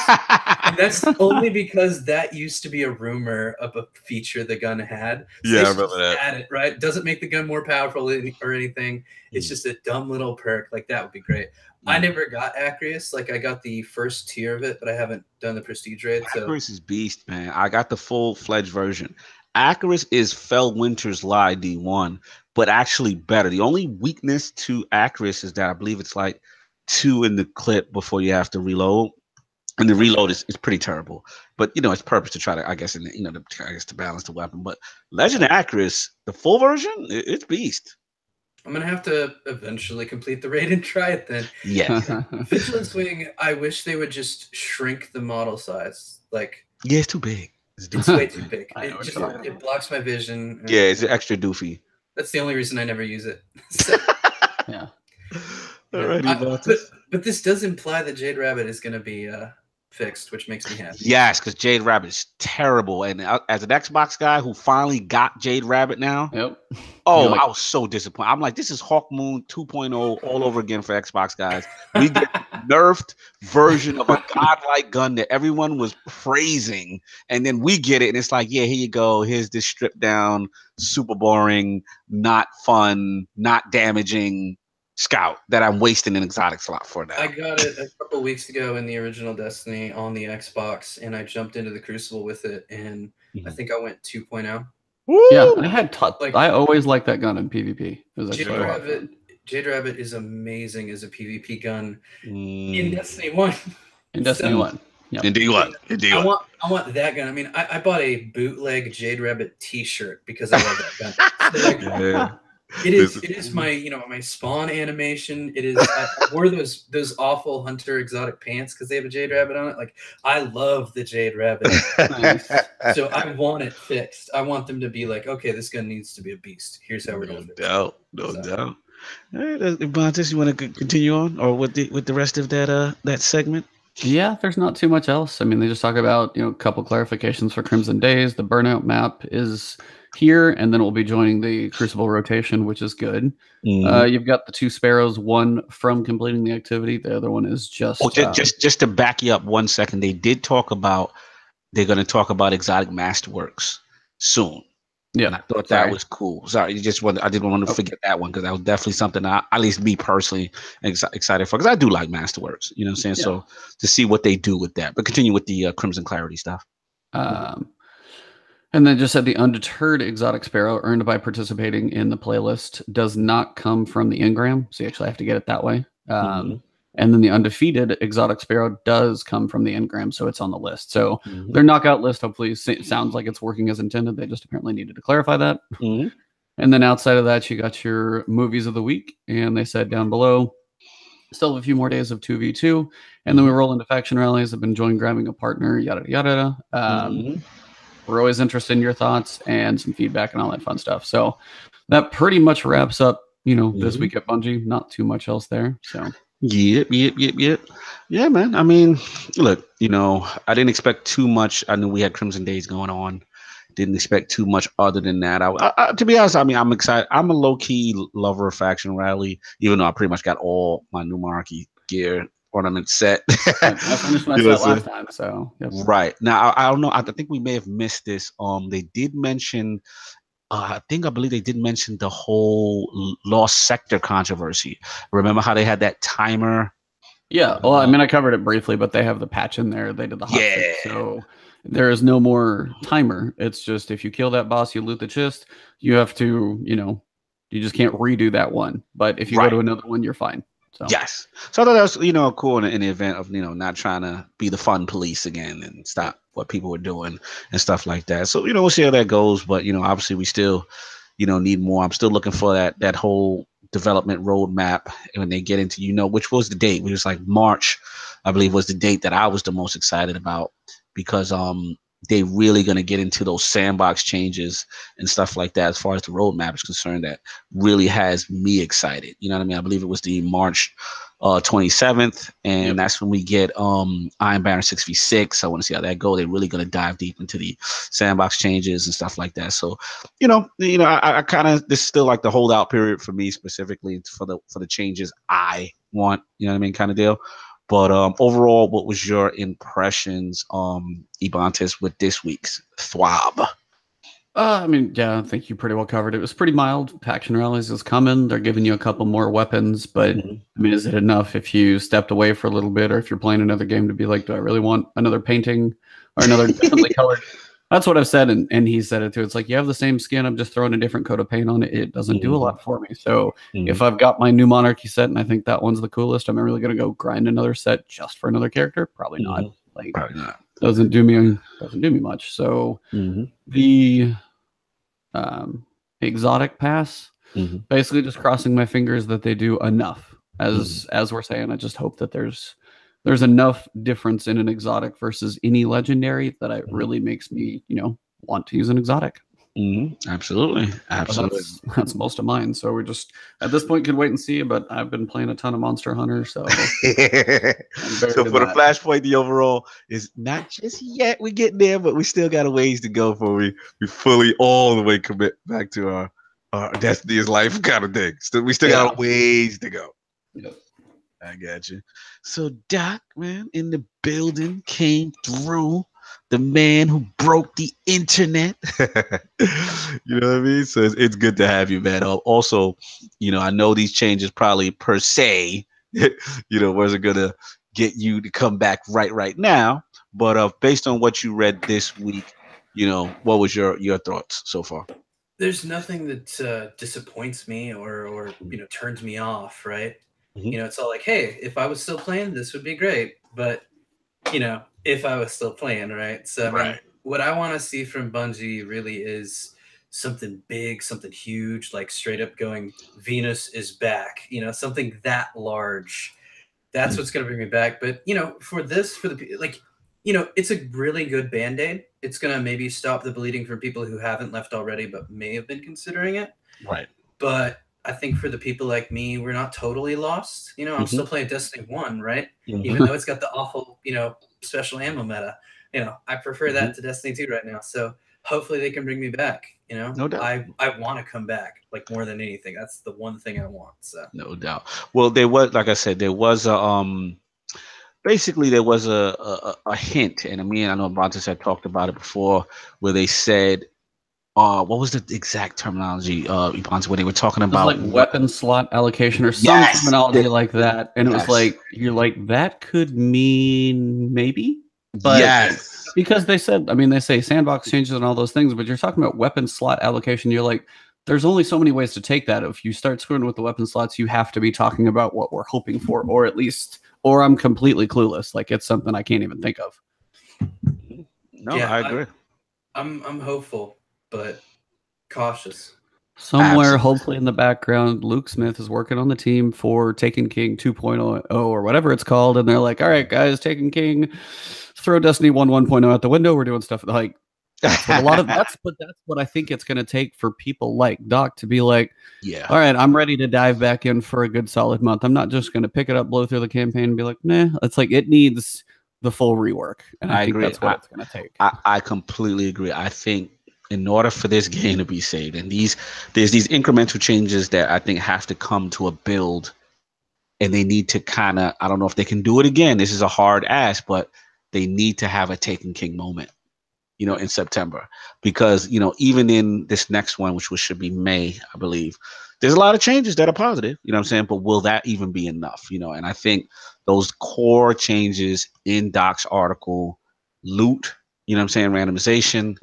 And that's only because that used to be a rumor of a feature the gun had. So yeah, I remember that. Add it, right? Doesn't make the gun more powerful or anything. It's just a dumb little perk. Like, that would be great. I never got Acreus. Like, I got the first tier of it, but I haven't done the prestige raid. So Acreus is beast, man. I got the full-fledged version. Acreus is Fellwinter's Lie D1, but actually better. The only weakness to Acreus is that I believe it's like 2 in the clip before you have to reload. And the reload is pretty terrible. But, you know, it's purpose to try to, I guess, to balance the weapon. But Legend of Acreus, the full version, it's beast. I'm going to have to eventually complete the raid and try it then. Yeah. Vigilance Wing, I wish they would just shrink the model size. Like, yeah, it's too big. It's way too big. It blocks my vision. Yeah, it's extra doofy. That's the only reason I never use it. So, yeah. But this does imply that Jade Rabbit is going to be fixed, which makes me happy. Yes, because Jade Rabbit is terrible. And as an Xbox guy who finally got Jade Rabbit now, I was so disappointed. I'm like, this is Hawk Moon 2.0 all over again for Xbox guys. We get nerfed version of a godlike gun that everyone was praising, and then we get it, and it's like, yeah, here you go. Here's this stripped down, super boring, not fun, not damaging Scout that I'm wasting an exotic slot for now. I got it a couple weeks ago in the original Destiny on the Xbox, and I jumped into the Crucible with it, and I think I went 2.0. Yeah, I had I always liked that gun in PvP. Jade Rabbit is amazing as a PvP gun in Destiny 1. In Destiny 1. Yep. In D1. I want that gun. I mean, I bought a bootleg Jade Rabbit t-shirt because I love that gun. So, like, yeah. It is my my spawn animation. It is I wore those awful hunter exotic pants because they have a Jade Rabbit on it. Like, I love the Jade Rabbit. So I want it fixed. I want them to be like, okay, this gun needs to be a beast. Here's how we're gonna fix it. No doubt. All right, Ebontis, you want to continue on, or with the rest of that segment? Yeah, there's not too much else. I mean, they just talk about, a couple clarifications for Crimson Days. The burnout map is here, and then we'll be joining the Crucible rotation, which is good. You've got the 2 sparrows, one from completing the activity, the other one is just just to back you up 1 second. They did talk about they're going to talk about exotic masterworks soon. Yeah, and I thought that was cool. Sorry, I didn't want to forget that one, because that was definitely something at least me personally excited for, because I do like masterworks. You know what I'm saying? Yeah. So to see what they do with that. But continue with the Crimson Clarity stuff. And then just said the undeterred exotic sparrow earned by participating in the playlist does not come from the engram, so you actually have to get it that way. And then the undefeated exotic sparrow does come from the engram, so it's on the list. So their knockout list hopefully sounds like it's working as intended. They just apparently needed to clarify that. And then outside of that, you got your movies of the week, and they said down below, still have a few more days of 2v2, and then we roll into faction rallies. I've been enjoying grabbing a partner, yada yada. We're always interested in your thoughts and some feedback and all that fun stuff. So that pretty much wraps up, this week at Bungie. Not too much else there. So Yep. Yeah, man. I mean, look, I didn't expect too much. I knew we had Crimson Days going on. Didn't expect too much other than that. I to be honest, I mean, I'm excited. I'm a low-key lover of faction rally, even though I pretty much got all my new monarchy gear ornament set. I finished my set last time, so yep. Right now I don't know. I think we may have missed this. They did mention. I believe they did mention the whole Lost Sector controversy. Remember how they had that timer? Yeah, well, I mean, I covered it briefly, but they have the patch in there. They did the hot fix, so there is no more timer. It's just if you kill that boss, you loot the chest. You have to, you just can't redo that one. But if you go to another one, you're fine. So. Yes. So I thought that was, cool in the event of, not trying to be the fun police again and stop what people were doing and stuff like that. So, we'll see how that goes. But, obviously we still, need more. I'm still looking for that whole development roadmap when they get into, which was the date, which was like March, I believe was the date that I was the most excited about because, they really going to get into those sandbox changes and stuff like that as far as the roadmap is concerned that really has me excited. You know what I mean? I believe it was the March 27th, and that's when we get Iron Baron 6v6. I want to see how that goes. They're really going to dive deep into the sandbox changes and stuff like that. So, I kind of, this is still like the holdout period for me specifically for the changes I want, you know what I mean, kind of deal. But overall, what was your impressions, Ebontis, with this week's TWAB? I mean, yeah, I think you pretty well covered it. It was pretty mild. Faction rallies is coming. They're giving you a couple more weapons, but I mean, is it enough if you stepped away for a little bit, or if you're playing another game to be like, do I really want another painting or another differently colored? That's what I've said, and he said it too. It's like, you have the same skin. I'm just throwing a different coat of paint on it. It doesn't do a lot for me. So if I've got my new Monarchy set and I think that one's the coolest, am I really going to go grind another set just for another character? Probably not. Like, probably not. Doesn't do me much. So the exotic pass, basically just crossing my fingers that they do enough. As we're saying, I just hope that there's enough difference in an exotic versus any legendary that it really makes me, want to use an exotic. Absolutely. That's most of mine. So we just at this point can wait and see. But I've been playing a ton of Monster Hunter, so. So for the Flashpoint, the overall is not just yet. We get there, but we still got a ways to go before we fully all the way commit back to our Destiny is life kind of thing. We still got a ways to go. Yep. I got you. So Doc, man, in the building, came through, the man who broke the internet. You know what I mean? So it's good to have you, man. Also, I know these changes probably per se, wasn't gonna get you to come back right now. But based on what you read this week, what was your thoughts so far? There's nothing that disappoints me or turns me off, right? It's all like, hey, if I was still playing, this would be great. But, if I was still playing, right? So, I mean, what I want to see from Bungie really is something big, something huge, like straight up going, Venus is back, something that large. That's what's going to bring me back. But, for the it's a really good Band-Aid. It's going to maybe stop the bleeding for people who haven't left already, but may have been considering it. Right. But I think for the people like me, we're not totally lost. I'm still playing Destiny 1, right? Even though it's got the awful, special ammo meta. I prefer that to Destiny 2 right now. So hopefully they can bring me back. No doubt. I want to come back, like, more than anything. That's the one thing I want. So no doubt. Well, there was, like I said, there was a basically there was a hint, and I know Ebontis had talked about it before, where they said, what was the exact terminology, Ebontis, when they were talking about like weapon slot allocation or some terminology like that, and it was like, you're like, that could mean maybe, but because they said, they say sandbox changes and all those things, but you're talking about weapon slot allocation. You're like, there's only so many ways to take that. If you start screwing with the weapon slots, you have to be talking about what we're hoping for, or at least, or I'm completely clueless. Like, it's something I can't even think of. No, I agree. I'm hopeful, but cautious. Somewhere, hopefully in the background, Luke Smith is working on the team for Taken King 2.0 or whatever it's called, and they're like, all right, guys, Taken King, throw Destiny 1.0 out the window. We're doing stuff like that's what that's what I think it's going to take for people like Doc to be like, all right, I'm ready to dive back in for a good solid month. I'm not just going to pick it up, blow through the campaign, and be like, nah. It's like, it needs the full rework, and I think agree. That's what it's going to take. I completely agree. I think in order for this game to be saved, and there's these incremental changes that I think have to come to a build and they need to kind of, I don't know if they can do it again. This is a hard ask, but they need to have a Taken King moment, you know, in September, because, you know, even in this next one, which should be May, I believe, there's a lot of changes that are positive, you know what I'm saying? But will that even be enough, you know? And I think those core changes in Doc's article, loot, you know what I'm saying, randomization,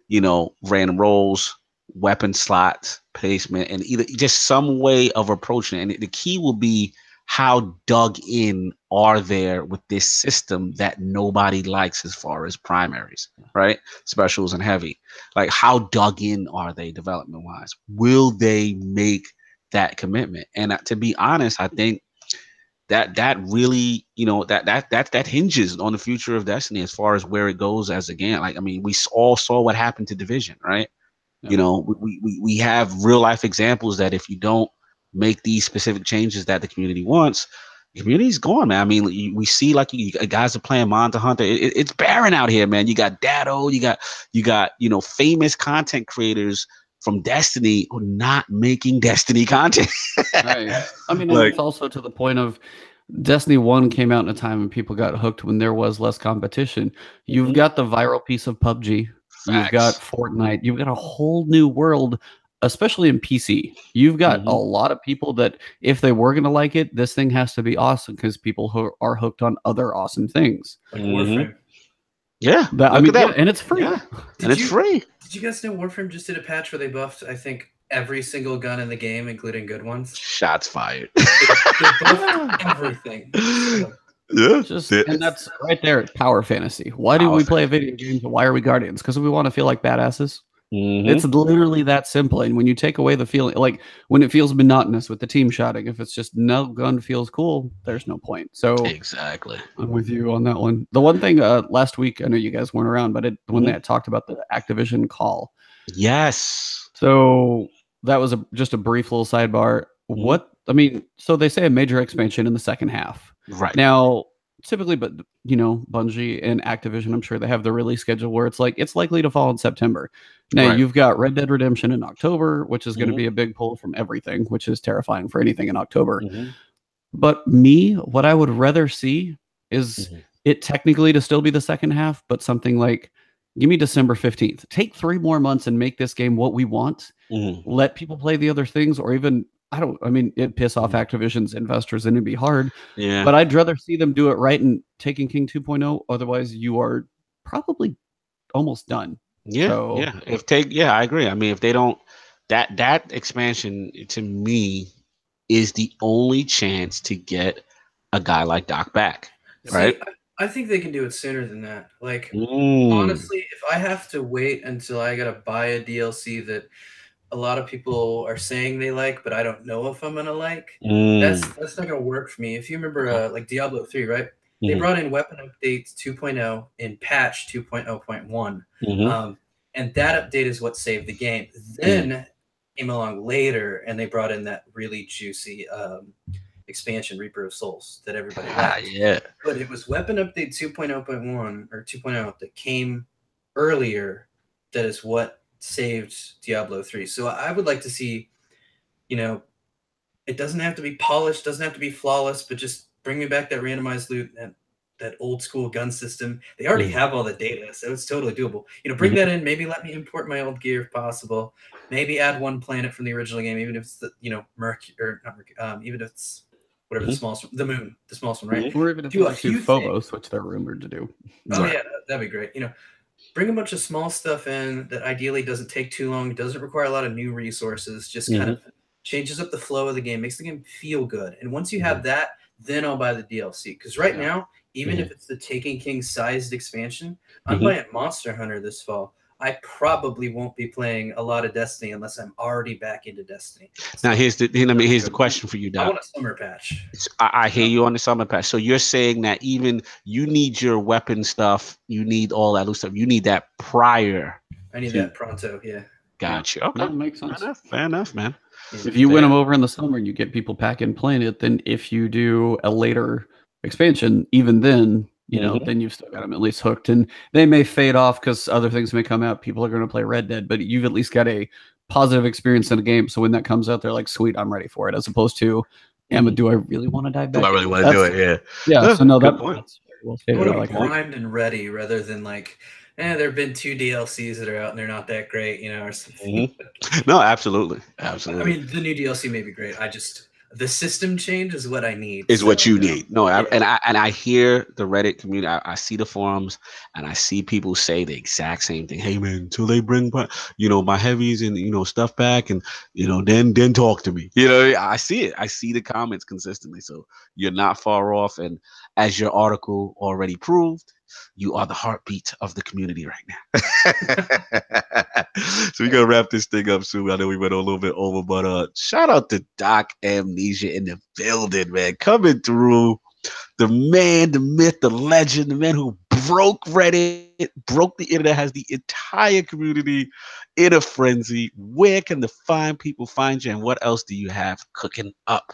you know, random rolls, weapon slots, placement, and either just some way of approaching it. And the key will be, how dug in are there with this system that nobody likes as far as primaries, right? Specials and heavy. Like, how dug in are they development wise? Will they make that commitment? And to be honest, I think that really, you know, that hinges on the future of Destiny as far as where it goes as a game. Like, I mean, we all saw what happened to Division, right? Yeah. You know, we have real life examples that if you don't make these specific changes that the community wants, the community's gone, man. I mean, we see like guys are playing Monster Hunter. It's barren out here, man. You got Dado, you got you know, famous content creators from Destiny who are not making Destiny content. Right. I mean, like, it's also to the point of Destiny 1 came out in a time when people got hooked when there was less competition. You've got the viral piece of PUBG. Facts. You've got Fortnite. You've got a whole new world, especially in PC. You've got a lot of people that if they were going to like it, this thing has to be awesome because people who are hooked on other awesome things. Like Warframe. Yeah. I mean, yeah, and it's free. Yeah. And it's free. Did you guys know Warframe just did a patch where they buffed, I think, every single gun in the game, including good ones? Shots fired. They buffed everything. Yeah. And that's right there at Power Fantasy. Why do we play video games? Why are we Guardians? Because we want to feel like badasses. It's literally that simple. And when you take away the feeling, like when it feels monotonous with the team shotting, if it's just no gun feels cool, there's no point. So exactly, I'm with you on that one. The one thing last week, I know you guys weren't around, but when they had talked about the Activision call, yes. So that was just a brief little sidebar. What I mean, so they say a major expansion in the second half, right now. Typically, but you know, Bungie and Activision, I'm sure they have the release schedule where it's like it's likely to fall in September. Now you've got Red Dead Redemption in October, which is going to be a big pull from everything, which is terrifying for anything in October. But what I would rather see is it technically to still be the second half, but something like, give me December 15th. Take 3 more months and make this game what we want. Let people play the other things, or even I mean, it'd piss off Activision's investors and it'd be hard. Yeah. But I'd rather see them do it right and Taken King 2.0. Otherwise, you are probably almost done. Yeah. So, yeah. I agree. I mean, if they don't, that expansion to me is the only chance to get a guy like Doc back. Right. I think they can do it sooner than that. Like, honestly, if I have to wait until I got to buy a DLC that a lot of people are saying they like, but I don't know if I'm gonna like. That's not gonna work for me. If you remember, like Diablo 3, right? They brought in weapon updates 2.0 in patch 2.0.1, and that update is what saved the game. Then came along later, and they brought in that really juicy expansion, Reaper of Souls, that everybody liked. Yeah. But it was weapon update 2.0.1 or 2.0 that came earlier. That is what saved Diablo 3. So I would like to see, you know, it doesn't have to be polished, doesn't have to be flawless, but just bring me back that randomized loot and that old school gun system. They already have all the data, so it's totally doable. You know, bring that in, maybe let me import my old gear if possible. Maybe add 1 planet from the original game, even if it's the, you know, even if it's whatever the smallest one, the moon, the smallest one, right? Or even if it's Phobos, which they're rumored to do. Oh yeah, that'd be great. You know, bring a bunch of small stuff in that ideally doesn't take too long, doesn't require a lot of new resources, just kind of changes up the flow of the game, makes the game feel good. And once you have that, then I'll buy the DLC. Because right now, even if it's the Taken King sized expansion, I'm buying Monster Hunter this fall. I probably won't be playing a lot of Destiny unless I'm already back into Destiny. Now here's the question for you, Doc. I want a summer patch. I hear you on the summer patch. So you're saying that even you need your weapon stuff, you need all that loose stuff, you need that prior. I need that pronto. Yeah. Gotcha. Okay. That makes sense. Fair enough, man. If you win them over in the summer and you get people back in playing it, then if you do a later expansion, even then, you know, then you've still got them at least hooked, and they may fade off because other things may come out. People are going to play Red Dead, but you've at least got a positive experience in a game. So when that comes out, they're like, sweet, I'm ready for it. As opposed to, Yeah, but do I really want to dive back? Do I really want to do it? Yeah. Yeah. So no, good that's point. very well I stated. want I to like be that. primed and ready rather than like, there have been 2 DLCs that are out and they're not that great, or something. No, absolutely. I mean, the new DLC may be great. The system change is what I need. Is what you need. No, yeah. and I hear the Reddit community. I see the forums, and I see people say the exact same thing. Hey man, until they bring my heavies and stuff back, and then talk to me. I see it. I see the comments consistently. So you're not far off. And as your article already proved, you are the heartbeat of the community right now. So we're gonna wrap this thing up soon. I know we went a little bit over, but shout out to DocAmnesia in the building, man. Coming through. The man, the myth, the legend, the man who broke Reddit, broke the internet, has the entire community in a frenzy. Where can the fine people find you, and what else do you have cooking up?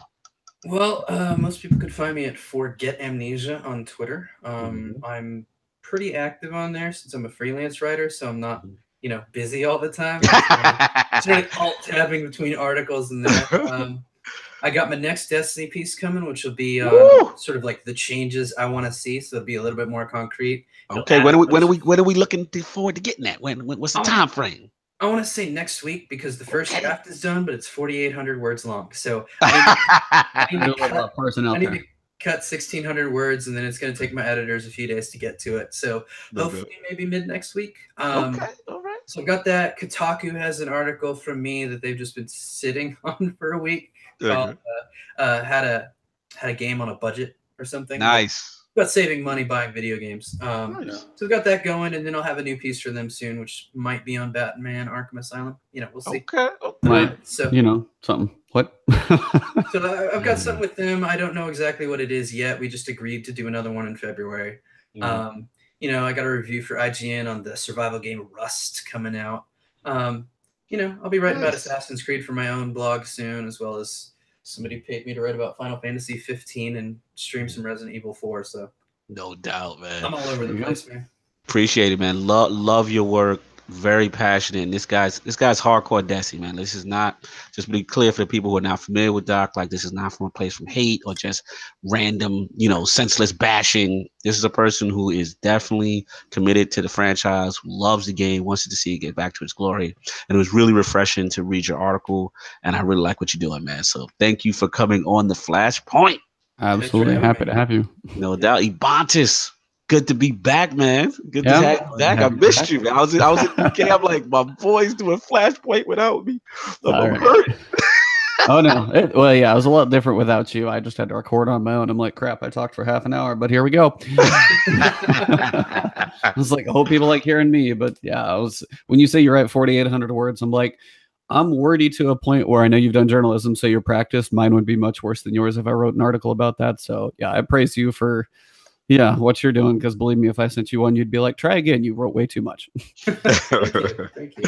Well, most people could find me at Forget Amnesia on Twitter. I'm pretty active on there since I'm a freelance writer, so I'm not, busy all the time. Just alt-tabbing between articles and there. I got my next Destiny piece coming, which will be sort of like the changes I want to see, so it'll be a little bit more concrete. Okay, when are we looking forward to getting that? What's the time frame? I want to say next week because the first draft is done, but it's 4,800 words long. So I need to cut 1,600 words, and then it's going to take my editors a few days to get to it. So hopefully maybe mid next week. Okay, all right. So I've got that. Kotaku has an article from me that they've just been sitting on for a week called "Had a Game on a Budget" or something. Nice. About saving money buying video games. Nice. So we've got that going, and then I'll have a new piece for them soon, which might be on Batman Arkham Asylum. We'll see. Okay. So something. What? So I've got something with them. I don't know exactly what it is yet. We just agreed to do another one in February. I got a review for IGN on the survival game Rust coming out. I'll be writing about Assassin's Creed for my own blog soon, as well as somebody paid me to write about Final Fantasy 15 and stream some Resident Evil 4. So no doubt, man. I'm all over the place, man. Appreciate it, man. Love your work. Very passionate. And this guy's hardcore Desi, man. This is not, just to be clear for the people who are not familiar with Doc, like this is not from a place from hate or just random, senseless bashing. This is a person who is definitely committed to the franchise, who loves the game, wants to see it get back to its glory. And it was really refreshing to read your article. And I really like what you're doing, man. So thank you for coming on the Flashpoint. Absolutely happy to have you. No doubt. Ebontis. Good to be back, man. Good to have you back. I missed you, man. I was in UK. I'm like, my boy's doing Flashpoint without me. I'm hurt. Oh no. It was a lot different without you. I just had to record on my own. I'm like, crap, I talked for half an hour, but here we go. I was like, I hope people like hearing me. But yeah, when you say you write 4,800 words, I'm like, I'm wordy to a point where I know you've done journalism, so your practice, mine would be much worse than yours if I wrote an article about that. So yeah, I praise you for what you're doing, because believe me, if I sent you one, you'd be like, try again. You wrote way too much. Thank you.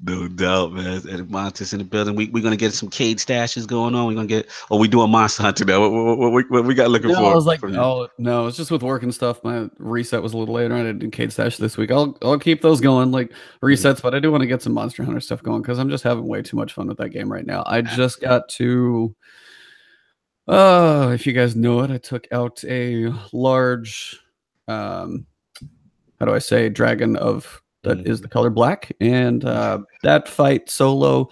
No doubt, man. And Montes in the building. We're going to get some Cade stashes going on. We're going to we doing Monster Hunter now. What we got looking for? I was like, no, it's just with work and stuff. My reset was a little later. I didn't do Cade stash this week. I'll keep those going, like resets, but I do want to get some Monster Hunter stuff going because I'm just having way too much fun with that game right now. I just got to... if you guys know it, I took out a large, dragon that is the color black. And that fight solo,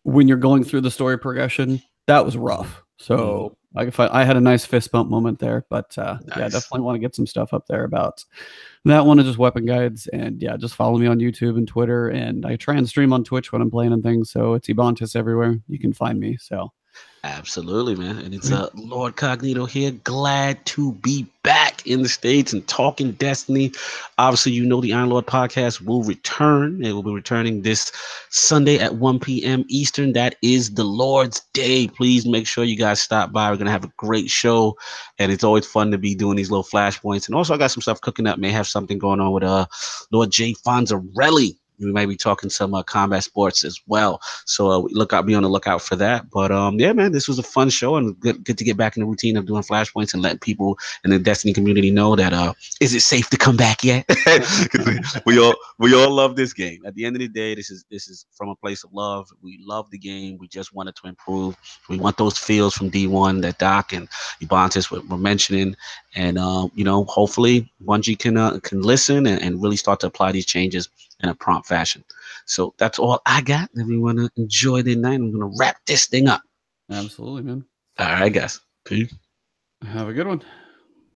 when you're going through the story progression, that was rough. So I had a nice fist bump moment there. But nice. Yeah, definitely want to get some stuff up there about that one, is just weapon guides. And yeah, just follow me on YouTube and Twitter. And I try and stream on Twitch when I'm playing and things. So it's Ebontis everywhere. You can find me. So. Absolutely, man. And it's Lord Cognito here. Glad to be back in the States and talking Destiny. Obviously, the Iron Lord podcast will return. It will be returning this Sunday at 1 p.m. Eastern. That is the Lord's Day. Please make sure you guys stop by. We're going to have a great show. And it's always fun to be doing these little flashpoints. And also, I got some stuff cooking up. May have something going on with Lord J. Fonzarelli. We might be talking some combat sports as well. So be on the lookout for that. But yeah, man, this was a fun show, and good to get back in the routine of doing flashpoints and letting people in the Destiny community know that is it safe to come back yet? we all love this game. At the end of the day, this is from a place of love. We love the game. We just wanted to improve. We want those feels from D1 that Doc and Ebontis were mentioning, and hopefully Bungie can listen and really start to apply these changes in a prompt fashion. So that's all I got. Everyone enjoy the night. I'm gonna wrap this thing up. Absolutely, man. All right, guys. Peace. Have a good one.